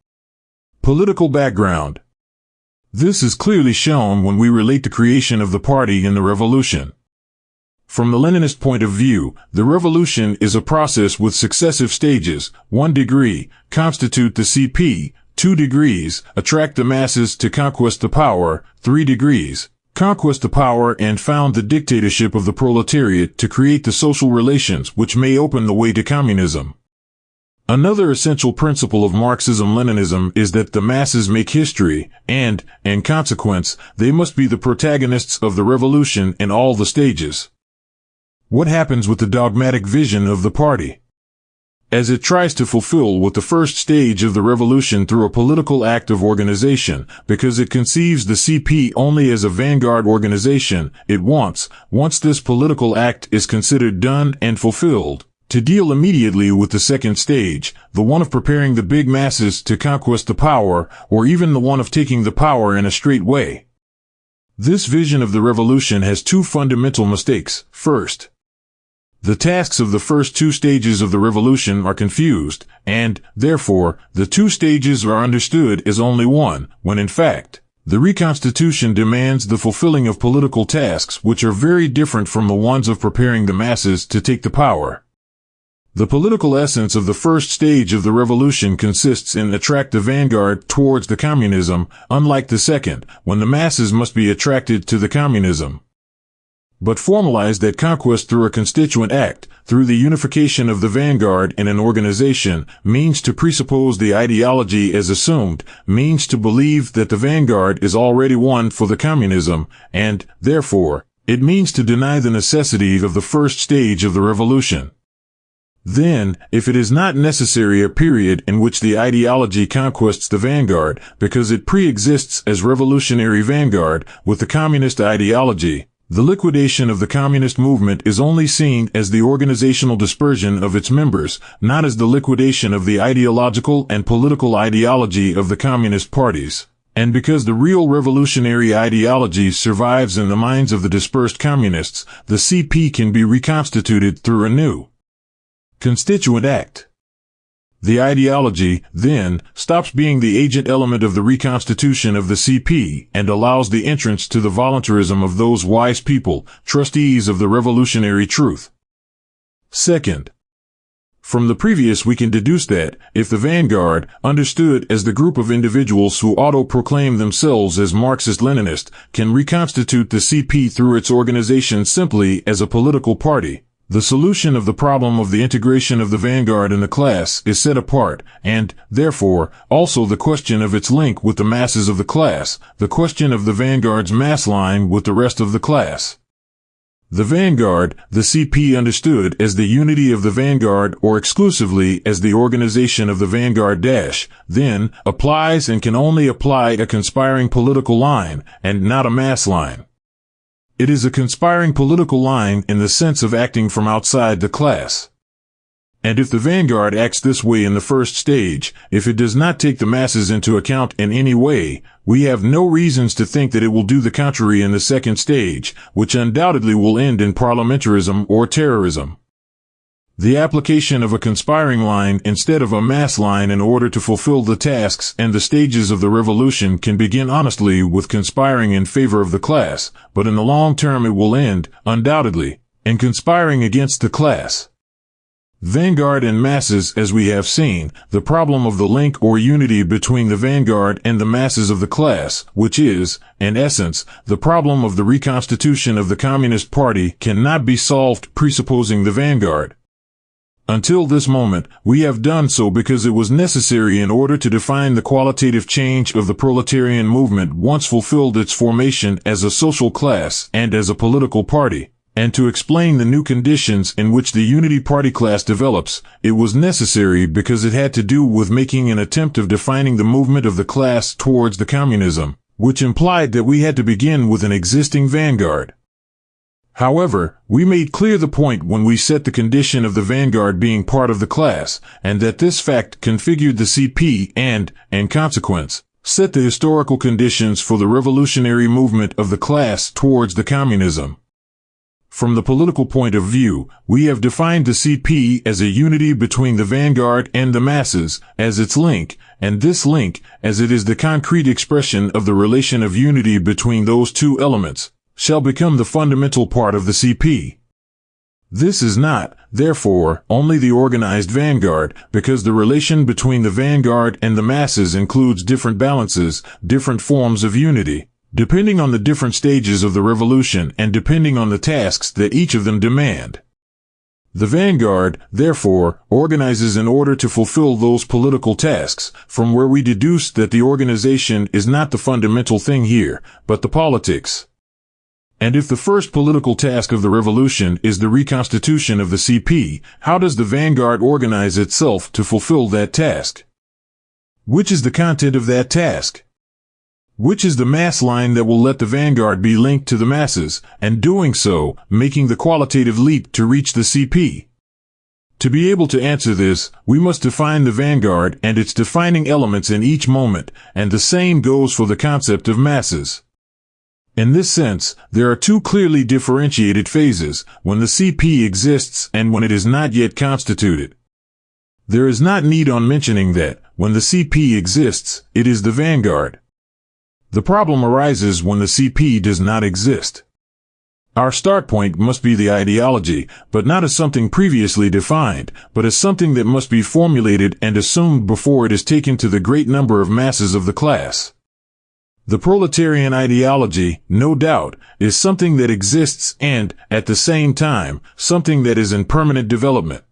political background. This is clearly shown when we relate the creation of the party in the revolution. From the Leninist point of view, the revolution is a process with successive stages. 1 degree, constitute the CP. 2 degrees, attract the masses to conquest the power. 3 degrees, conquest the power and found the dictatorship of the proletariat to create the social relations which may open the way to communism. Another essential principle of Marxism-Leninism is that the masses make history, and, in consequence, they must be the protagonists of the revolution in all the stages. What happens with the dogmatic vision of the party? As it tries to fulfill what the first stage of the revolution through a political act of organization, because it conceives the CP only as a vanguard organization, it wants, once this political act is considered done and fulfilled, to deal immediately with the second stage, the one of preparing the big masses to conquest the power, or even the one of taking the power in a straight way. This vision of the revolution has two fundamental mistakes. First, the tasks of the first two stages of the revolution are confused, and, therefore, the two stages are understood as only one, when in fact, the reconstitution demands the fulfilling of political tasks which are very different from the ones of preparing the masses to take the power. The political essence of the first stage of the revolution consists in attract the vanguard towards the communism, unlike the second, when the masses must be attracted to the communism. but formalize that conquest through a constituent act, through the unification of the vanguard in an organization, means to presuppose the ideology as assumed, means to believe that the vanguard is already won for the communism, and, therefore, it means to deny the necessity of the first stage of the revolution. Then, if it is not necessary a period in which the ideology conquests the vanguard, because it pre-exists as revolutionary vanguard with the communist ideology, the liquidation of the communist movement is only seen as the organizational dispersion of its members, not as the liquidation of the ideological and political ideology of the communist parties. And because the real revolutionary ideology survives in the minds of the dispersed communists, the CP can be reconstituted through a new constituent act. The ideology, then, stops being the agent element of the reconstitution of the CP and allows the entrance to the voluntarism of those wise people, trustees of the revolutionary truth. Second, from the previous we can deduce that, if the vanguard, understood as the group of individuals who auto-proclaim themselves as Marxist-Leninist, can reconstitute the CP through its organization simply as a political party, the solution of the problem of the integration of the vanguard in the class is set apart, and, therefore, also the question of its link with the masses of the class, the question of the vanguard's mass line with the rest of the class. The vanguard, the CP understood as the unity of the vanguard or exclusively as the organization of the vanguard then, applies and can only apply a conspiring political line, and not a mass line. It is a conspiring political line in the sense of acting from outside the class. And if the vanguard acts this way in the first stage, if it does not take the masses into account in any way, we have no reasons to think that it will do the contrary in the second stage, which undoubtedly will end in parliamentarism or terrorism. The application of a conspiring line instead of a mass line in order to fulfill the tasks and the stages of the revolution can begin honestly with conspiring in favor of the class, but in the long term it will end, undoubtedly, in conspiring against the class. Vanguard and masses, as we have seen, the problem of the link or unity between the vanguard and the masses of the class, which is, in essence, the problem of the reconstitution of the Communist Party, cannot be solved presupposing the vanguard. Until this moment, we have done so because it was necessary in order to define the qualitative change of the proletarian movement once fulfilled its formation as a social class and as a political party, and to explain the new conditions in which the unity party class develops. It was necessary because it had to do with making an attempt of defining the movement of the class towards the communism, which implied that we had to begin with an existing vanguard. However, we made clear the point when we set the condition of the vanguard being part of the class, and that this fact configured the CP and, in consequence, set the historical conditions for the revolutionary movement of the class towards the communism. From the political point of view, we have defined the CP as a unity between the vanguard and the masses, as its link, and this link, as it is the concrete expression of the relation of unity between those two elements, shall become the fundamental part of the CP. This is not, therefore, only the organized vanguard, because the relation between the vanguard and the masses includes different balances, different forms of unity, depending on the different stages of the revolution and depending on the tasks that each of them demand. The vanguard, therefore, organizes in order to fulfill those political tasks, from where we deduce that the organization is not the fundamental thing here, but the politics. And if the first political task of the revolution is the reconstitution of the CP, how does the vanguard organize itself to fulfill that task? Which is the content of that task? Which is the mass line that will let the vanguard be linked to the masses, and doing so, making the qualitative leap to reach the CP? To be able to answer this, we must define the vanguard and its defining elements in each moment, and the same goes for the concept of masses. In this sense, there are two clearly differentiated phases, when the CP exists and when it is not yet constituted. There is not need on mentioning that, when the CP exists, it is the vanguard. The problem arises when the CP does not exist. Our start point must be the ideology, but not as something previously defined, but as something that must be formulated and assumed before it is taken to the great number of masses of the class. The proletarian ideology, no doubt, is something that exists and, at the same time, something that is in permanent development.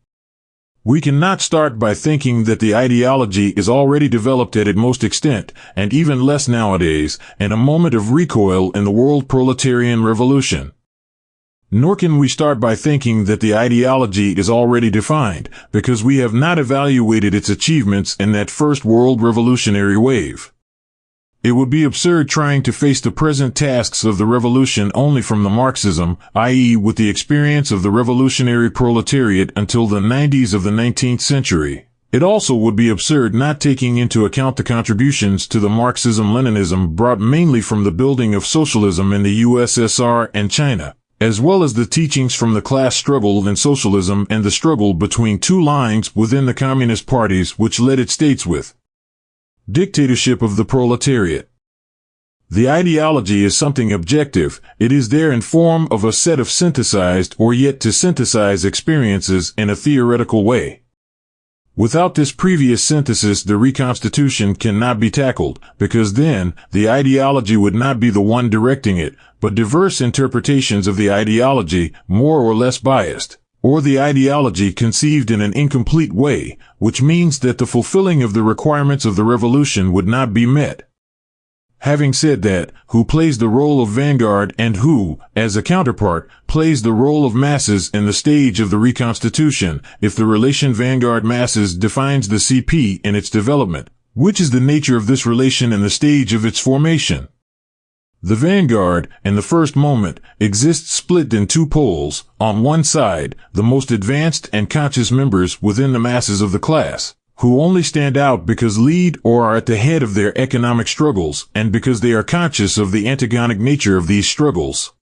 We cannot start by thinking that the ideology is already developed at its most extent, and even less nowadays, in a moment of recoil in the world proletarian revolution. Nor can we start by thinking that the ideology is already defined, because we have not evaluated its achievements in that first world revolutionary wave. It would be absurd trying to face the present tasks of the revolution only from the Marxism, i.e. with the experience of the revolutionary proletariat until the 90s of the 19th century. It also would be absurd not taking into account the contributions to the Marxism-Leninism brought mainly from the building of socialism in the USSR and China, as well as the teachings from the class struggle in socialism and the struggle between two lines within the communist parties which led its states with dictatorship of the proletariat. The ideology is something objective. It is there in form of a set of synthesized or yet to synthesize experiences in a theoretical way. Without this previous synthesis, the reconstitution cannot be tackled, because then the ideology would not be the one directing it, but diverse interpretations of the ideology, more or less biased, or the ideology conceived in an incomplete way, which means that the fulfilling of the requirements of the revolution would not be met. Having said that, who plays the role of vanguard and who, as a counterpart, plays the role of masses in the stage of the reconstitution, if the relation vanguard-masses defines the CP in its development? Which is the nature of this relation in the stage of its formation? The vanguard, in the first moment, exists split in two poles. On one side, the most advanced and conscious members within the masses of the class, who only stand out because lead or are at the head of their economic struggles, and because they are conscious of the antagonic nature of these struggles.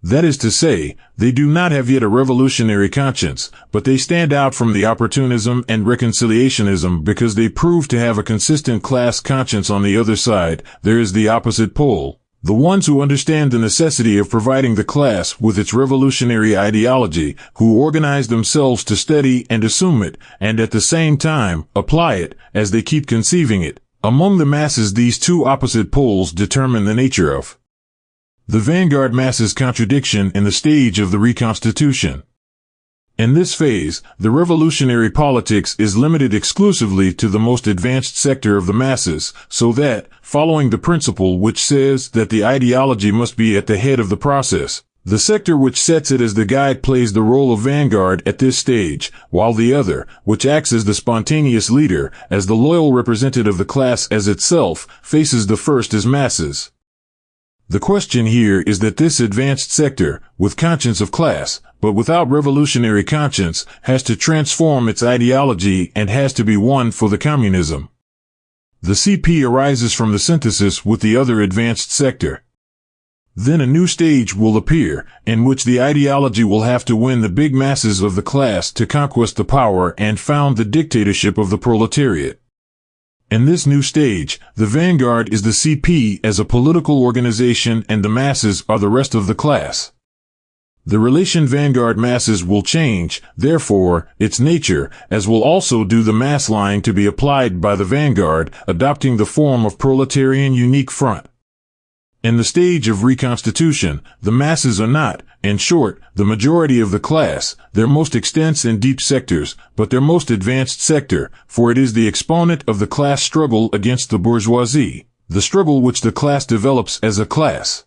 That is to say, they do not have yet a revolutionary conscience, but they stand out from the opportunism and reconciliationism because they prove to have a consistent class conscience. On the other side, there is the opposite pole. The ones who understand the necessity of providing the class with its revolutionary ideology, who organize themselves to study and assume it, and at the same time, apply it, as they keep conceiving it. Among the masses, these two opposite poles determine the nature of the vanguard masses' contradiction in the stage of the reconstitution. In this phase, the revolutionary politics is limited exclusively to the most advanced sector of the masses, so that, following the principle which says that the ideology must be at the head of the process, the sector which sets it as the guide plays the role of vanguard at this stage, while the other, which acts as the spontaneous leader, as the loyal representative of the class as itself, faces the first as masses. The question here is that this advanced sector, with conscience of class, but without revolutionary conscience, has to transform its ideology and has to be one for the communism. The CP arises from the synthesis with the other advanced sector. Then a new stage will appear, in which the ideology will have to win the big masses of the class to conquest the power and found the dictatorship of the proletariat. In this new stage, the vanguard is the CP as a political organization and the masses are the rest of the class. The relation vanguard-masses will change, therefore, its nature, as will also do the mass line to be applied by the vanguard, adopting the form of proletarian unique front. In the stage of reconstitution, the masses are not, in short, the majority of the class, their most extensive and deep sectors, but their most advanced sector, for it is the exponent of the class struggle against the bourgeoisie, the struggle which the class develops as a class.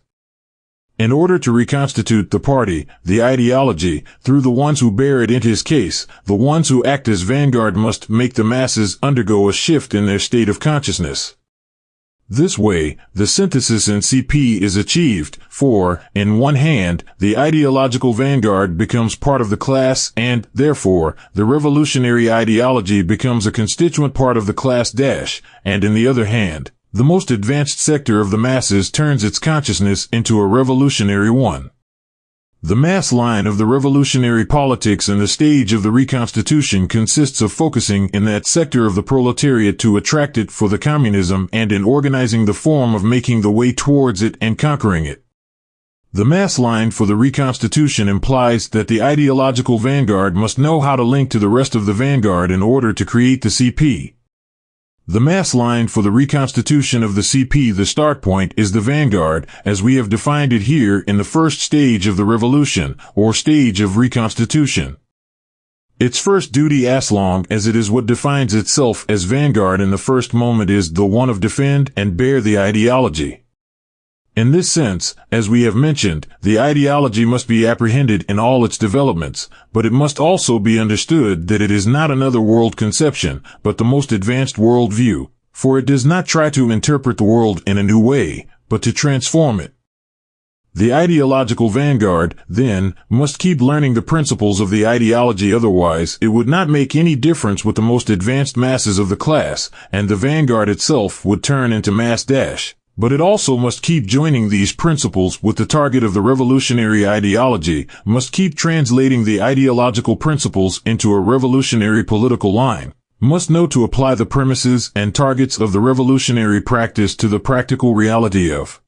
In order to reconstitute the party, the ideology, through the ones who bear it in his case, the ones who act as vanguard must make the masses undergo a shift in their state of consciousness. This way, the synthesis in CP is achieved, for, in one hand, the ideological vanguard becomes part of the class and, therefore, the revolutionary ideology becomes a constituent part of the class and in the other hand, the most advanced sector of the masses turns its consciousness into a revolutionary one. The mass line of the revolutionary politics in the stage of the reconstitution consists of focusing in that sector of the proletariat to attract it for the communism and in organizing the form of making the way towards it and conquering it. The mass line for the reconstitution implies that the ideological vanguard must know how to link to the rest of the vanguard in order to create the CP. The mass line for the reconstitution of the CP, the start point, is the vanguard, as we have defined it here in the first stage of the revolution, or stage of reconstitution. Its first duty, as long as it is what defines itself as vanguard in the first moment, is the one of defend and bear the ideology. In this sense, as we have mentioned, the ideology must be apprehended in all its developments, but it must also be understood that it is not another world conception, but the most advanced world view, for it does not try to interpret the world in a new way, but to transform it. The ideological vanguard, then, must keep learning the principles of the ideology, otherwise it would not make any difference with the most advanced masses of the class, and the vanguard itself would turn into mass dash. But it also must keep joining these principles with the target of the revolutionary ideology, must keep translating the ideological principles into a revolutionary political line, must know to apply the premises and targets of the revolutionary practice to the practical reality of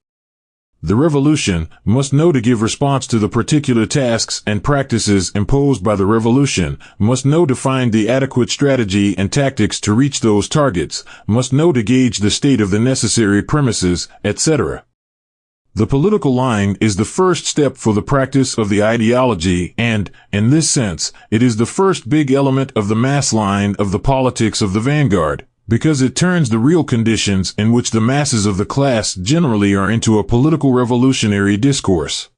the revolution, must know to give response to the particular tasks and practices imposed by the revolution, must know to find the adequate strategy and tactics to reach those targets, must know to gauge the state of the necessary premises, etc. The political line is the first step for the practice of the ideology and, in this sense, it is the first big element of the mass line of the politics of the vanguard, because it turns the real conditions in which the masses of the class generally are into a political revolutionary discourse.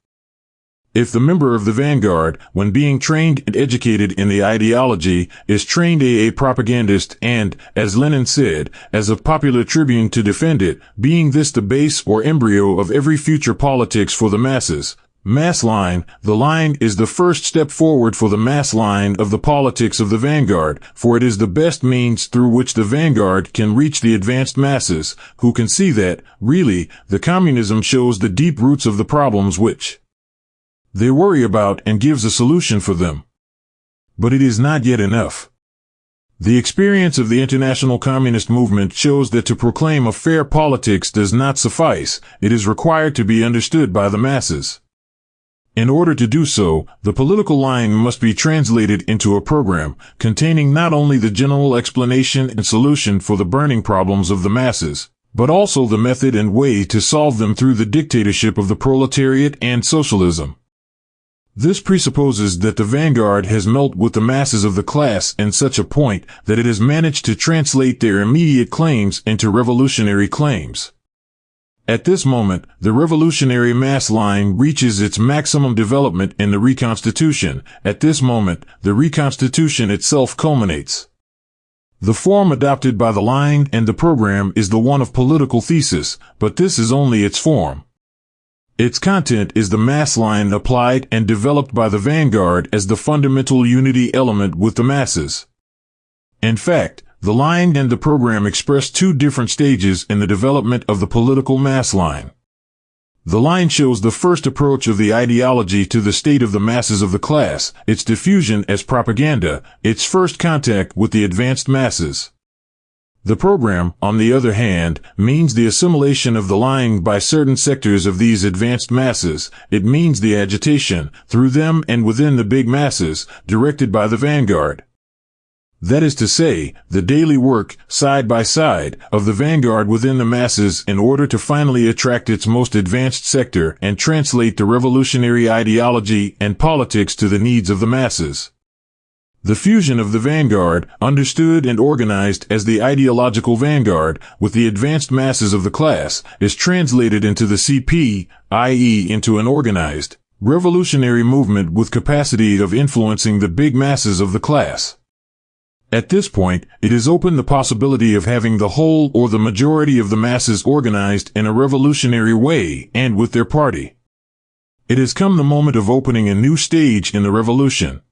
If the member of the vanguard, when being trained and educated in the ideology, is trained a propagandist and, as Lenin said, as a popular tribune to defend it, being this the base or embryo of every future politics for the masses, mass line, the line is the first step forward for the mass line of the politics of the vanguard, for it is the best means through which the vanguard can reach the advanced masses, who can see that, really, the communism shows the deep roots of the problems which they worry about and gives a solution for them. But it is not yet enough. The experience of the international communist movement shows that to proclaim a fair politics does not suffice, it is required to be understood by the masses. In order to do so, the political line must be translated into a program, containing not only the general explanation and solution for the burning problems of the masses, but also the method and way to solve them through the dictatorship of the proletariat and socialism. This presupposes that the vanguard has melted with the masses of the class in such a point that it has managed to translate their immediate claims into revolutionary claims. At this moment, the revolutionary mass line reaches its maximum development in the reconstitution. At this moment, the reconstitution itself culminates. The form adopted by the line and the program is the one of political thesis, but this is only its form. Its content is the mass line applied and developed by the vanguard as the fundamental unity element with the masses. In fact, the line and the program express two different stages in the development of the political mass line. The line shows the first approach of the ideology to the state of the masses of the class, its diffusion as propaganda, its first contact with the advanced masses. The program, on the other hand, means the assimilation of the line by certain sectors of these advanced masses. It means the agitation, through them and within the big masses, directed by the vanguard. That is to say, the daily work, side by side, of the vanguard within the masses in order to finally attract its most advanced sector and translate the revolutionary ideology and politics to the needs of the masses. The fusion of the vanguard, understood and organized as the ideological vanguard, with the advanced masses of the class, is translated into the CP, i.e. into an organized, revolutionary movement with capacity of influencing the big masses of the class. At this point, it is open the possibility of having the whole or the majority of the masses organized in a revolutionary way and with their party. It has come the moment of opening a new stage in the revolution.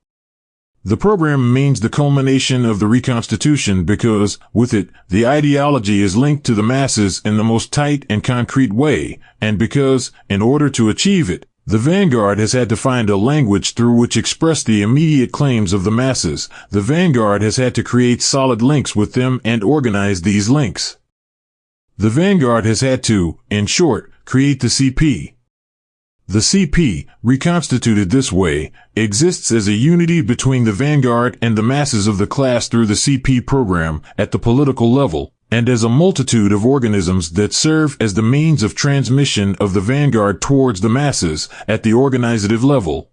The program means the culmination of the reconstitution because, with it, the ideology is linked to the masses in the most tight and concrete way, and because, in order to achieve it, the vanguard has had to find a language through which express the immediate claims of the masses. The vanguard has had to create solid links with them and organize these links. The vanguard has had to, in short, create the CP. The CP, reconstituted this way, exists as a unity between the vanguard and the masses of the class through the CP program at the political level, and as a multitude of organisms that serve as the means of transmission of the vanguard towards the masses at the organizative level.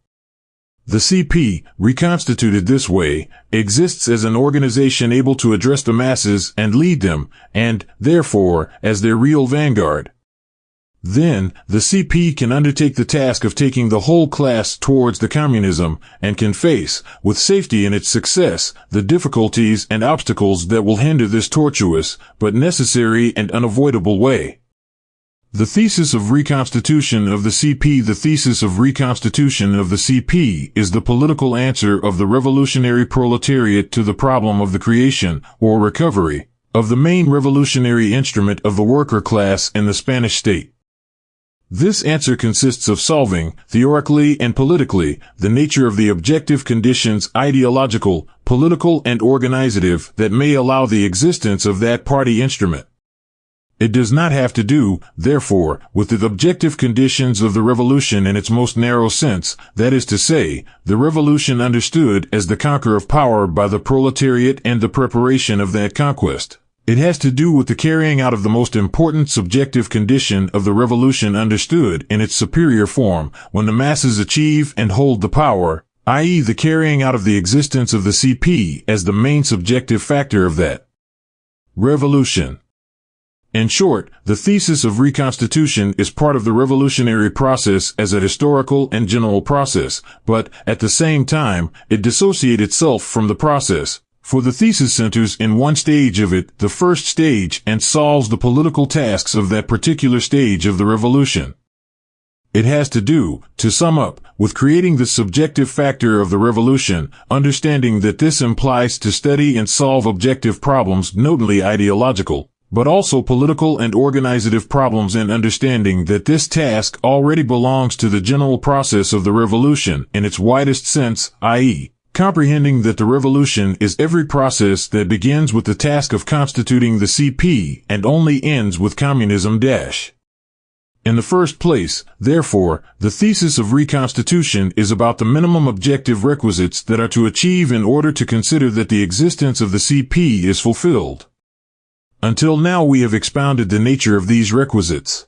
The CP, reconstituted this way, exists as an organization able to address the masses and lead them, and, therefore, as their real vanguard. Then, the CP can undertake the task of taking the whole class towards the communism, and can face, with safety in its success, the difficulties and obstacles that will hinder this tortuous, but necessary and unavoidable way. The thesis of reconstitution of the CP. The thesis of reconstitution of the CP is the political answer of the revolutionary proletariat to the problem of the creation, or recovery, of the main revolutionary instrument of the worker class in the Spanish state. This answer consists of solving, theorically and politically, the nature of the objective conditions, ideological, political and organizative, that may allow the existence of that party instrument. It does not have to do, therefore, with the objective conditions of the revolution in its most narrow sense, that is to say, the revolution understood as the conquer of power by the proletariat and the preparation of that conquest. It has to do with the carrying out of the most important subjective condition of the revolution understood in its superior form, when the masses achieve and hold the power, i.e. the carrying out of the existence of the CP as the main subjective factor of that revolution. In short, the thesis of reconstitution is part of the revolutionary process as a historical and general process, but, at the same time, it dissociates itself from the process. For the thesis centers in one stage of it, the first stage, and solves the political tasks of that particular stage of the revolution. It has to do, to sum up, with creating the subjective factor of the revolution, understanding that this implies to study and solve objective problems, notably ideological, but also political and organizative problems, and understanding that this task already belongs to the general process of the revolution in its widest sense, i.e., comprehending that the revolution is every process that begins with the task of constituting the CP and only ends with communism. In the first place, therefore, the thesis of reconstitution is about the minimum objective requisites that are to achieve in order to consider that the existence of the CP is fulfilled. Until now we have expounded the nature of these requisites.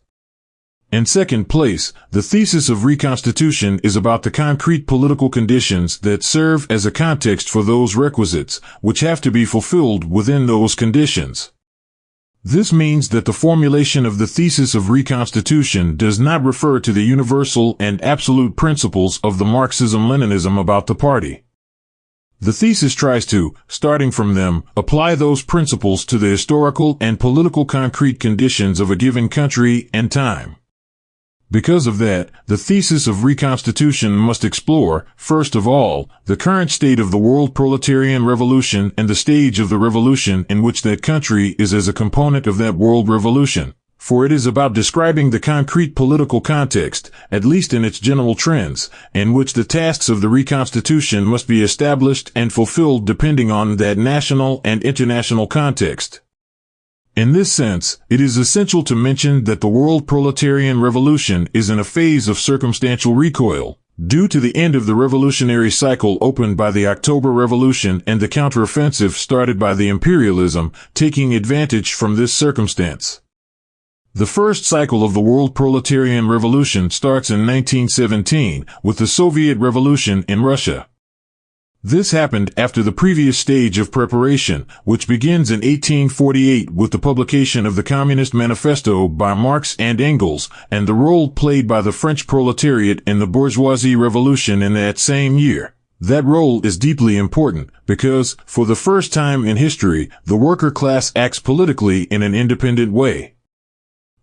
In second place, the thesis of reconstitution is about the concrete political conditions that serve as a context for those requisites, which have to be fulfilled within those conditions. This means that the formulation of the thesis of reconstitution does not refer to the universal and absolute principles of the Marxism-Leninism about the party. The thesis tries to, starting from them, apply those principles to the historical and political concrete conditions of a given country and time. Because of that, the thesis of reconstitution must explore, first of all, the current state of the world proletarian revolution and the stage of the revolution in which that country is as a component of that world revolution. For it is about describing the concrete political context, at least in its general trends, in which the tasks of the reconstitution must be established and fulfilled depending on that national and international context. In this sense, it is essential to mention that the world proletarian revolution is in a phase of circumstantial recoil, due to the end of the revolutionary cycle opened by the October Revolution and the counteroffensive started by the imperialism, taking advantage from this circumstance. The first cycle of the world proletarian revolution starts in 1917, with the Soviet Revolution in Russia. This happened after the previous stage of preparation, which begins in 1848 with the publication of the Communist Manifesto by Marx and Engels, and the role played by the French proletariat in the bourgeoisie revolution in that same year. That role is deeply important, because, for the first time in history, the worker class acts politically in an independent way.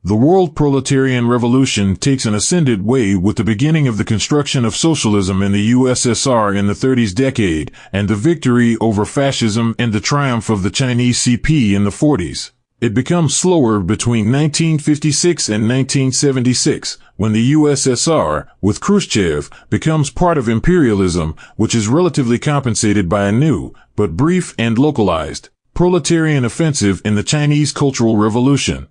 The world proletarian revolution takes an ascendant way with the beginning of the construction of socialism in the USSR in the 30s decade, and the victory over fascism and the triumph of the Chinese CP in the 40s. It becomes slower between 1956 and 1976, when the USSR, with Khrushchev, becomes part of imperialism, which is relatively compensated by a new, but brief and localized, proletarian offensive in the Chinese Cultural Revolution.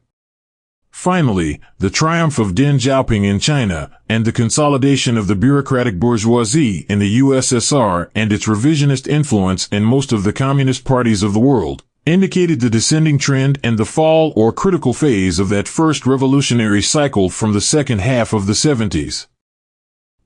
Finally, the triumph of Deng Xiaoping in China, and the consolidation of the bureaucratic bourgeoisie in the USSR and its revisionist influence in most of the communist parties of the world, indicated the descending trend and the fall or critical phase of that first revolutionary cycle from the second half of the 70s.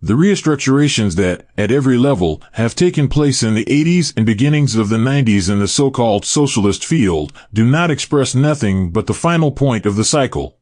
The restructurations that, at every level, have taken place in the 80s and beginnings of the 90s in the so-called socialist field do not express nothing but the final point of the cycle.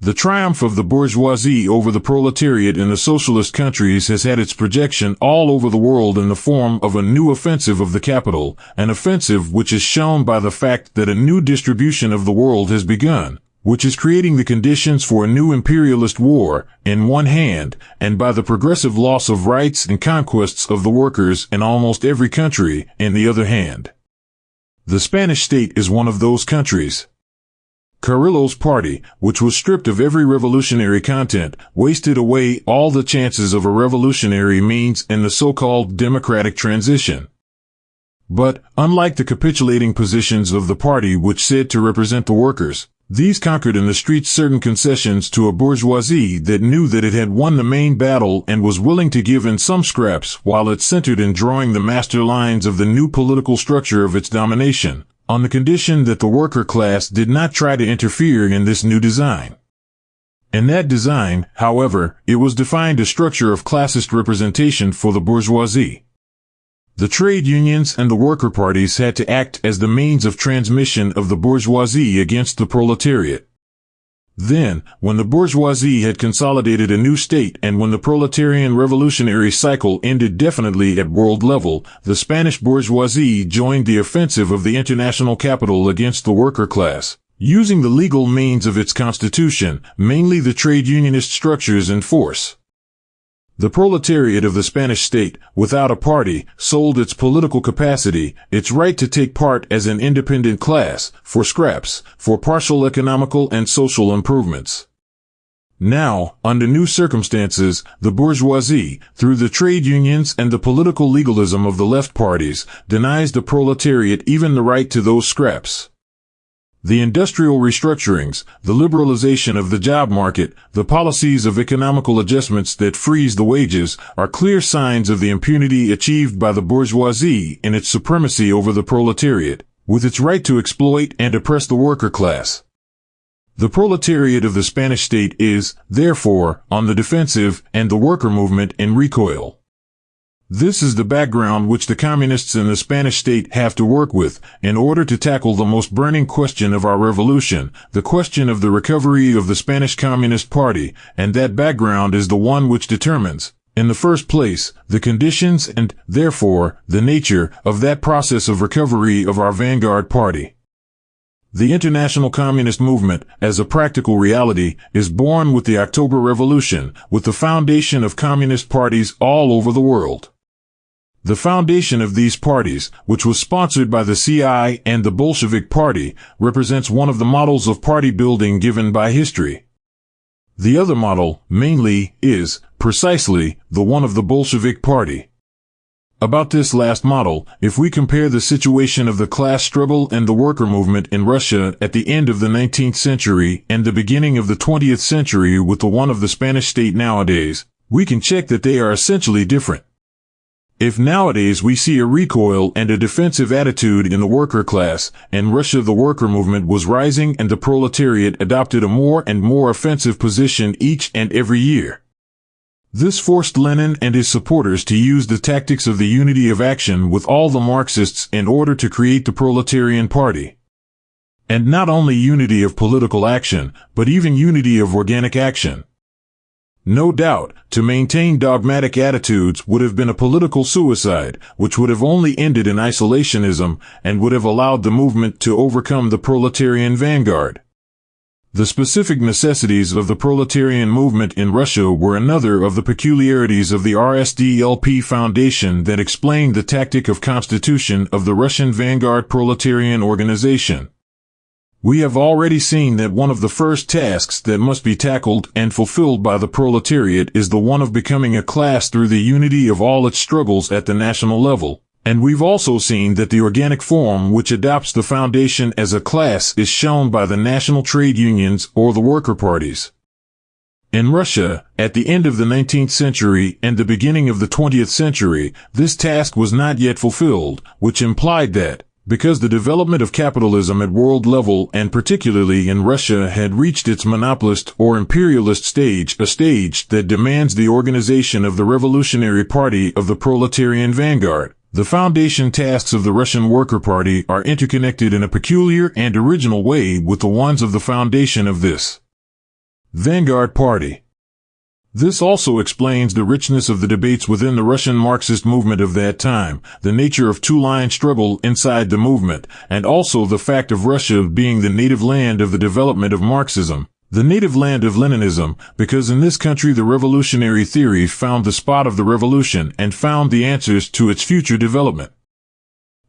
The triumph of the bourgeoisie over the proletariat in the socialist countries has had its projection all over the world in the form of a new offensive of the capital, an offensive which is shown by the fact that a new distribution of the world has begun, which is creating the conditions for a new imperialist war, in one hand, and by the progressive loss of rights and conquests of the workers in almost every country, in the other hand. The Spanish state is one of those countries. Carrillo's party, which was stripped of every revolutionary content, wasted away all the chances of a revolutionary means in the so-called democratic transition. But, unlike the capitulating positions of the party which said to represent the workers, these conquered in the streets certain concessions to a bourgeoisie that knew that it had won the main battle and was willing to give in some scraps while it centered in drawing the master lines of the new political structure of its domination, on the condition that the worker class did not try to interfere in this new design. In that design, however, it was defined a structure of classist representation for the bourgeoisie. The trade unions and the worker parties had to act as the means of transmission of the bourgeoisie against the proletariat. Then, when the bourgeoisie had consolidated a new state and when the proletarian revolutionary cycle ended definitely at world level, the Spanish bourgeoisie joined the offensive of the international capital against the worker class, using the legal means of its constitution, mainly the trade unionist structures in force. The proletariat of the Spanish state, without a party, sold its political capacity, its right to take part as an independent class, for scraps, for partial economical and social improvements. Now, under new circumstances, the bourgeoisie, through the trade unions and the political legalism of the left parties, denies the proletariat even the right to those scraps. The industrial restructurings, the liberalization of the job market, the policies of economical adjustments that freeze the wages are clear signs of the impunity achieved by the bourgeoisie in its supremacy over the proletariat, with its right to exploit and oppress the worker class. The proletariat of the Spanish state is, therefore, on the defensive and the worker movement in recoil. This is the background which the communists in the Spanish state have to work with in order to tackle the most burning question of our revolution, the question of the recovery of the Spanish Communist Party, and that background is the one which determines, in the first place, the conditions and, therefore, the nature of that process of recovery of our vanguard party. The international communist movement, as a practical reality, is born with the October Revolution, with the foundation of communist parties all over the world. The foundation of these parties, which was sponsored by the CI and the Bolshevik Party, represents one of the models of party building given by history. The other model, mainly, is, precisely, the one of the Bolshevik Party. About this last model, if we compare the situation of the class struggle and the worker movement in Russia at the end of the 19th century and the beginning of the 20th century with the one of the Spanish state nowadays, we can check that they are essentially different. If nowadays we see a recoil and a defensive attitude in the worker class, in Russia the worker movement was rising and the proletariat adopted a more and more offensive position each and every year. This forced Lenin and his supporters to use the tactics of the unity of action with all the Marxists in order to create the proletarian party. And not only unity of political action, but even unity of organic action. No doubt, to maintain dogmatic attitudes would have been a political suicide, which would have only ended in isolationism and would have allowed the movement to overcome the proletarian vanguard. The specific necessities of the proletarian movement in Russia were another of the peculiarities of the RSDLP Foundation that explained the tactic of constitution of the Russian vanguard proletarian organization. We have already seen that one of the first tasks that must be tackled and fulfilled by the proletariat is the one of becoming a class through the unity of all its struggles at the national level. And we've also seen that the organic form which adopts the foundation as a class is shown by the national trade unions or the worker parties. In Russia, at the end of the 19th century and the beginning of the 20th century, this task was not yet fulfilled, which implied that, Because the development of capitalism at world level and particularly in Russia had reached its monopolist or imperialist stage, a stage that demands the organization of the Revolutionary Party of the Proletarian Vanguard. The foundation tasks of the Russian Worker Party are interconnected in a peculiar and original way with the ones of the foundation of this Vanguard Party. This also explains the richness of the debates within the Russian Marxist movement of that time, the nature of two-line struggle inside the movement, and also the fact of Russia being the native land of the development of Marxism, the native land of Leninism, because in this country the revolutionary theory found the spot of the revolution and found the answers to its future development.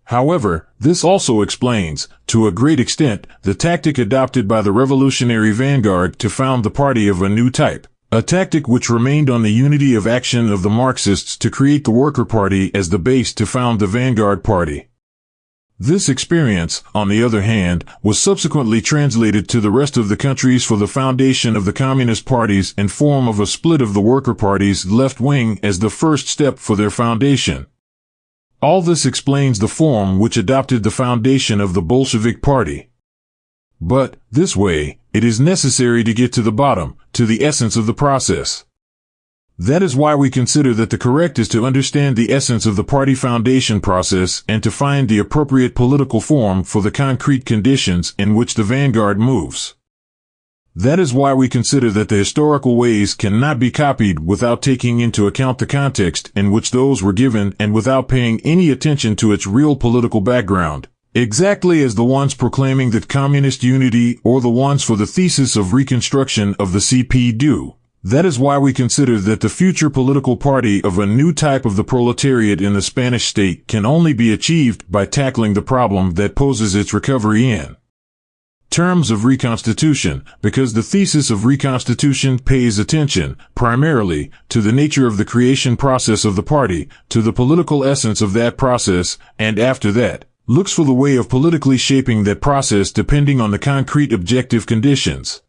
However, this also explains, to a great extent, the tactic adopted by the revolutionary vanguard to found the party of a new type. A tactic which remained on the unity of action of the Marxists to create the Worker Party as the base to found the Vanguard Party. This experience, on the other hand, was subsequently translated to the rest of the countries for the foundation of the Communist parties in form of a split of the Worker Party's left wing as the first step for their foundation. All this explains the form which adopted the foundation of the Bolshevik Party. But, this way, it is necessary to get to the bottom, to the essence of the process. That is why we consider that the correct is to understand the essence of the party foundation process and to find the appropriate political form for the concrete conditions in which the vanguard moves. That is why we consider that the historical ways cannot be copied without taking into account the context in which those were given and without paying any attention to its real political background. Exactly as the ones proclaiming that communist unity or the ones for the thesis of reconstruction of the CP do. That is why we consider that the future political party of a new type of the proletariat in the Spanish state can only be achieved by tackling the problem that poses its recovery in terms of reconstitution, because the thesis of reconstitution pays attention, primarily, to the nature of the creation process of the party, to the political essence of that process, and after that, looks for the way of politically shaping that process depending on the concrete objective conditions.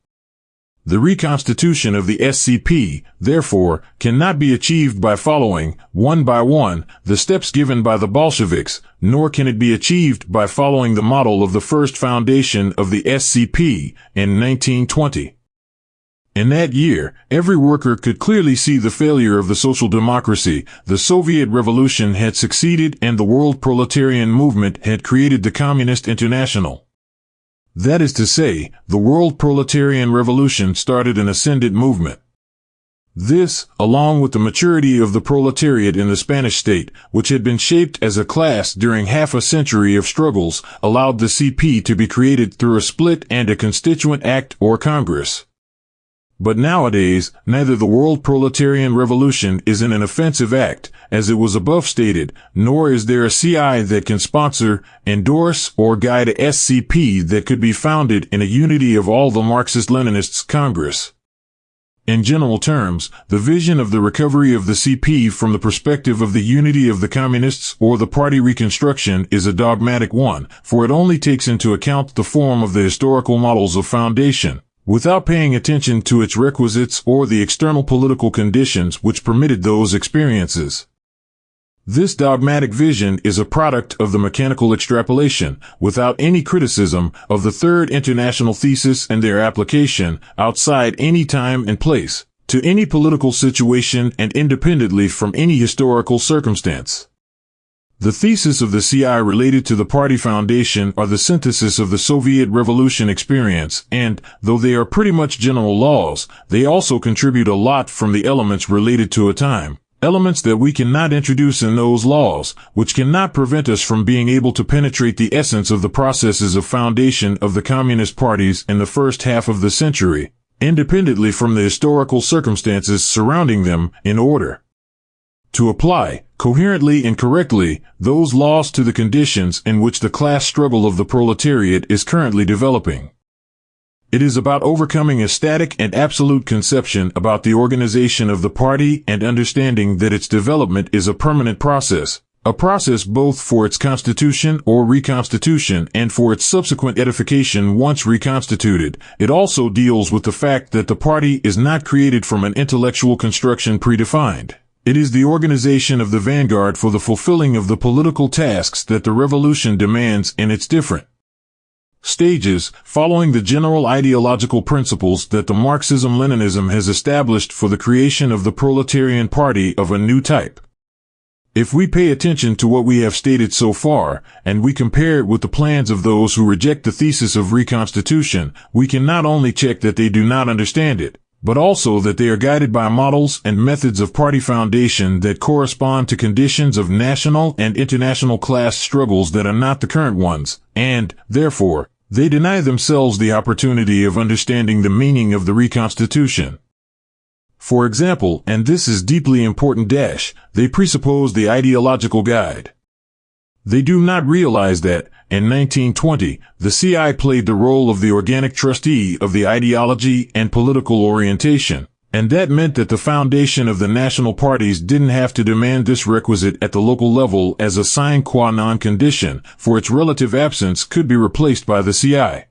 The reconstitution of the SCP, therefore, cannot be achieved by following, one by one, the steps given by the Bolsheviks, nor can it be achieved by following the model of the first foundation of the SCP in 1920. In that year, every worker could clearly see the failure of the social democracy. The Soviet Revolution had succeeded and the world proletarian movement had created the Communist International. That is to say, the world proletarian revolution started an ascendant movement. This, along with the maturity of the proletariat in the Spanish state, which had been shaped as a class during half a century of struggles, allowed the CP to be created through a split and a constituent act or Congress. But nowadays, neither the world proletarian revolution is in an offensive act, as it was above stated, nor is there a CI that can sponsor, endorse, or guide a SCP that could be founded in a unity of all the Marxist-Leninists Congress. In general terms, the vision of the recovery of the CP from the perspective of the unity of the communists or the party reconstruction is a dogmatic one, for it only takes into account the form of the historical models of foundation, without paying attention to its requisites or the external political conditions which permitted those experiences. This dogmatic vision is a product of the mechanical extrapolation, without any criticism, of the Third International Thesis and their application, outside any time and place, to any political situation and independently from any historical circumstance. The thesis of the CI related to the party foundation are the synthesis of the Soviet Revolution experience, and, though they are pretty much general laws, they also contribute a lot from the elements related to a time, elements that we cannot introduce in those laws, which cannot prevent us from being able to penetrate the essence of the processes of foundation of the communist parties in the first half of the century, independently from the historical circumstances surrounding them, in order to apply, coherently and correctly, those laws to the conditions in which the class struggle of the proletariat is currently developing. It is about overcoming a static and absolute conception about the organization of the party and understanding that its development is a permanent process, a process both for its constitution or reconstitution and for its subsequent edification once reconstituted. It also deals with the fact that the party is not created from an intellectual construction predefined. It is the organization of the vanguard for the fulfilling of the political tasks that the revolution demands in its different stages, following the general ideological principles that the Marxism-Leninism has established for the creation of the proletarian party of a new type. If we pay attention to what we have stated so far, and we compare it with the plans of those who reject the thesis of reconstitution, we can not only check that they do not understand it, but also that they are guided by models and methods of party foundation that correspond to conditions of national and international class struggles that are not the current ones, and, therefore, they deny themselves the opportunity of understanding the meaning of the Reconstitution. For example, and this is deeply important they presuppose the ideological guide. They do not realize that, in 1920, the CI played the role of the organic trustee of the ideology and political orientation, and that meant that the foundation of the national parties didn't have to demand this requisite at the local level as a sine qua non condition, for its relative absence could be replaced by the CI.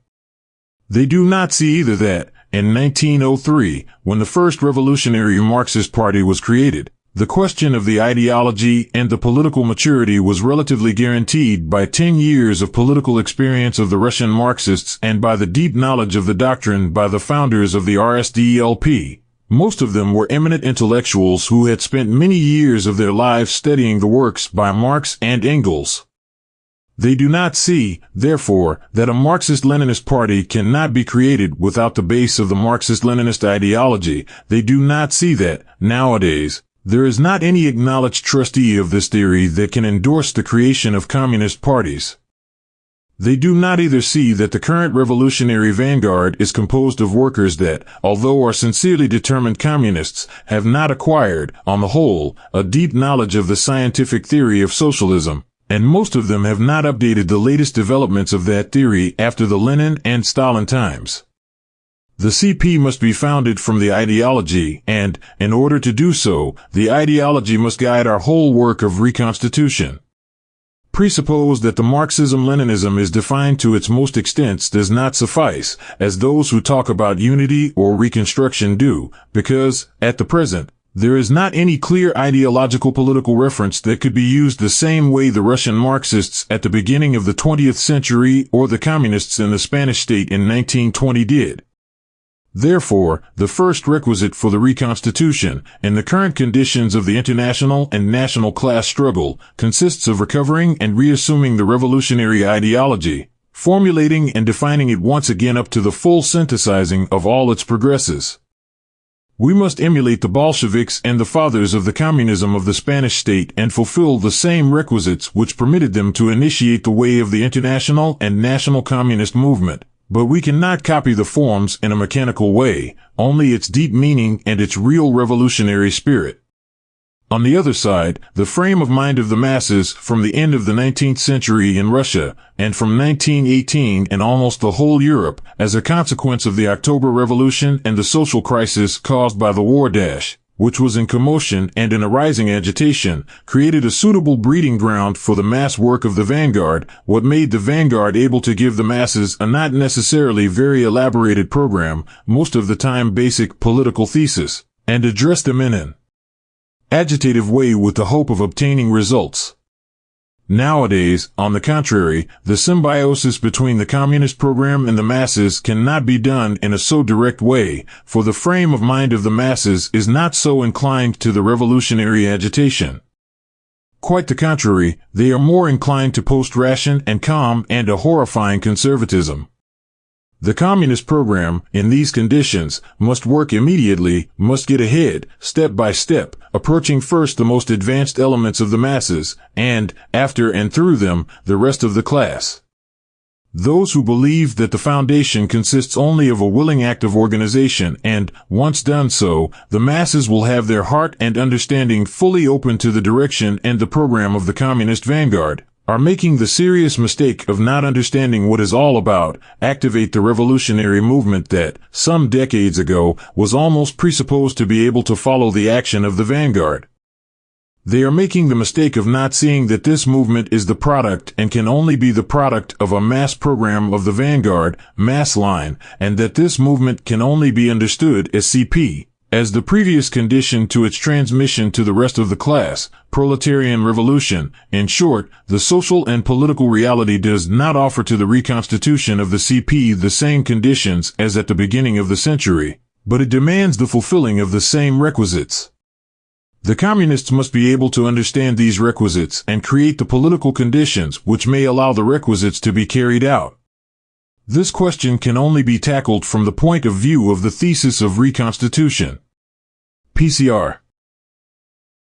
They do not see either that, in 1903, when the first revolutionary Marxist party was created, the question of the ideology and the political maturity was relatively guaranteed by 10 years of political experience of the Russian Marxists and by the deep knowledge of the doctrine by the founders of the RSDLP. Most of them were eminent intellectuals who had spent many years of their lives studying the works by Marx and Engels. They do not see, therefore, that a Marxist-Leninist party cannot be created without the base of the Marxist-Leninist ideology. They do not see that, nowadays, there is not any acknowledged trustee of this theory that can endorse the creation of communist parties. They do not either see that the current revolutionary vanguard is composed of workers that, although are sincerely determined communists, have not acquired, on the whole, a deep knowledge of the scientific theory of socialism, and most of them have not updated the latest developments of that theory after the Lenin and Stalin times. The CP must be founded from the ideology, and, in order to do so, the ideology must guide our whole work of reconstitution. Presuppose that the Marxism-Leninism is defined to its most extents does not suffice, as those who talk about unity or reconstruction do, because, at the present, there is not any clear ideological political reference that could be used the same way the Russian Marxists at the beginning of the 20th century or the communists in the Spanish state in 1920 did. Therefore, the first requisite for the reconstitution, in the current conditions of the international and national class struggle, consists of recovering and reassuming the revolutionary ideology, formulating and defining it once again up to the full synthesizing of all its progresses. We must emulate the Bolsheviks and the fathers of the communism of the Spanish state and fulfill the same requisites which permitted them to initiate the way of the international and national communist movement. But we cannot copy the forms in a mechanical way, only its deep meaning and its real revolutionary spirit. On the other side, the frame of mind of the masses from the end of the 19th century in Russia, and from 1918 in almost the whole Europe, as a consequence of the October Revolution and the social crisis caused by the war which was in commotion and in a rising agitation, created a suitable breeding ground for the mass work of the vanguard, what made the vanguard able to give the masses a not necessarily very elaborated program, most of the time basic political thesis, and address them in an agitative way with the hope of obtaining results. Nowadays, on the contrary, the symbiosis between the communist program and the masses cannot be done in a so direct way, for the frame of mind of the masses is not so inclined to the revolutionary agitation. Quite the contrary, they are more inclined to post-ration and calm and a horrifying conservatism. The communist program, in these conditions, must work immediately, must get ahead, step by step, approaching first the most advanced elements of the masses, and, after and through them, the rest of the class. Those who believe that the foundation consists only of a willing act of organization and, once done so, the masses will have their heart and understanding fully open to the direction and the program of the communist vanguard, are making the serious mistake of not understanding what it's all about, activate the revolutionary movement that, some decades ago, was almost presupposed to be able to follow the action of the vanguard. They are making the mistake of not seeing that this movement is the product and can only be the product of a mass program of the vanguard, mass line, and that this movement can only be understood as CP, as the previous condition to its transmission to the rest of the class, proletarian revolution. In short, the social and political reality does not offer to the reconstitution of the CP the same conditions as at the beginning of the century, but it demands the fulfilling of the same requisites. The communists must be able to understand these requisites and create the political conditions which may allow the requisites to be carried out. This question can only be tackled from the point of view of the thesis of reconstitution. PCR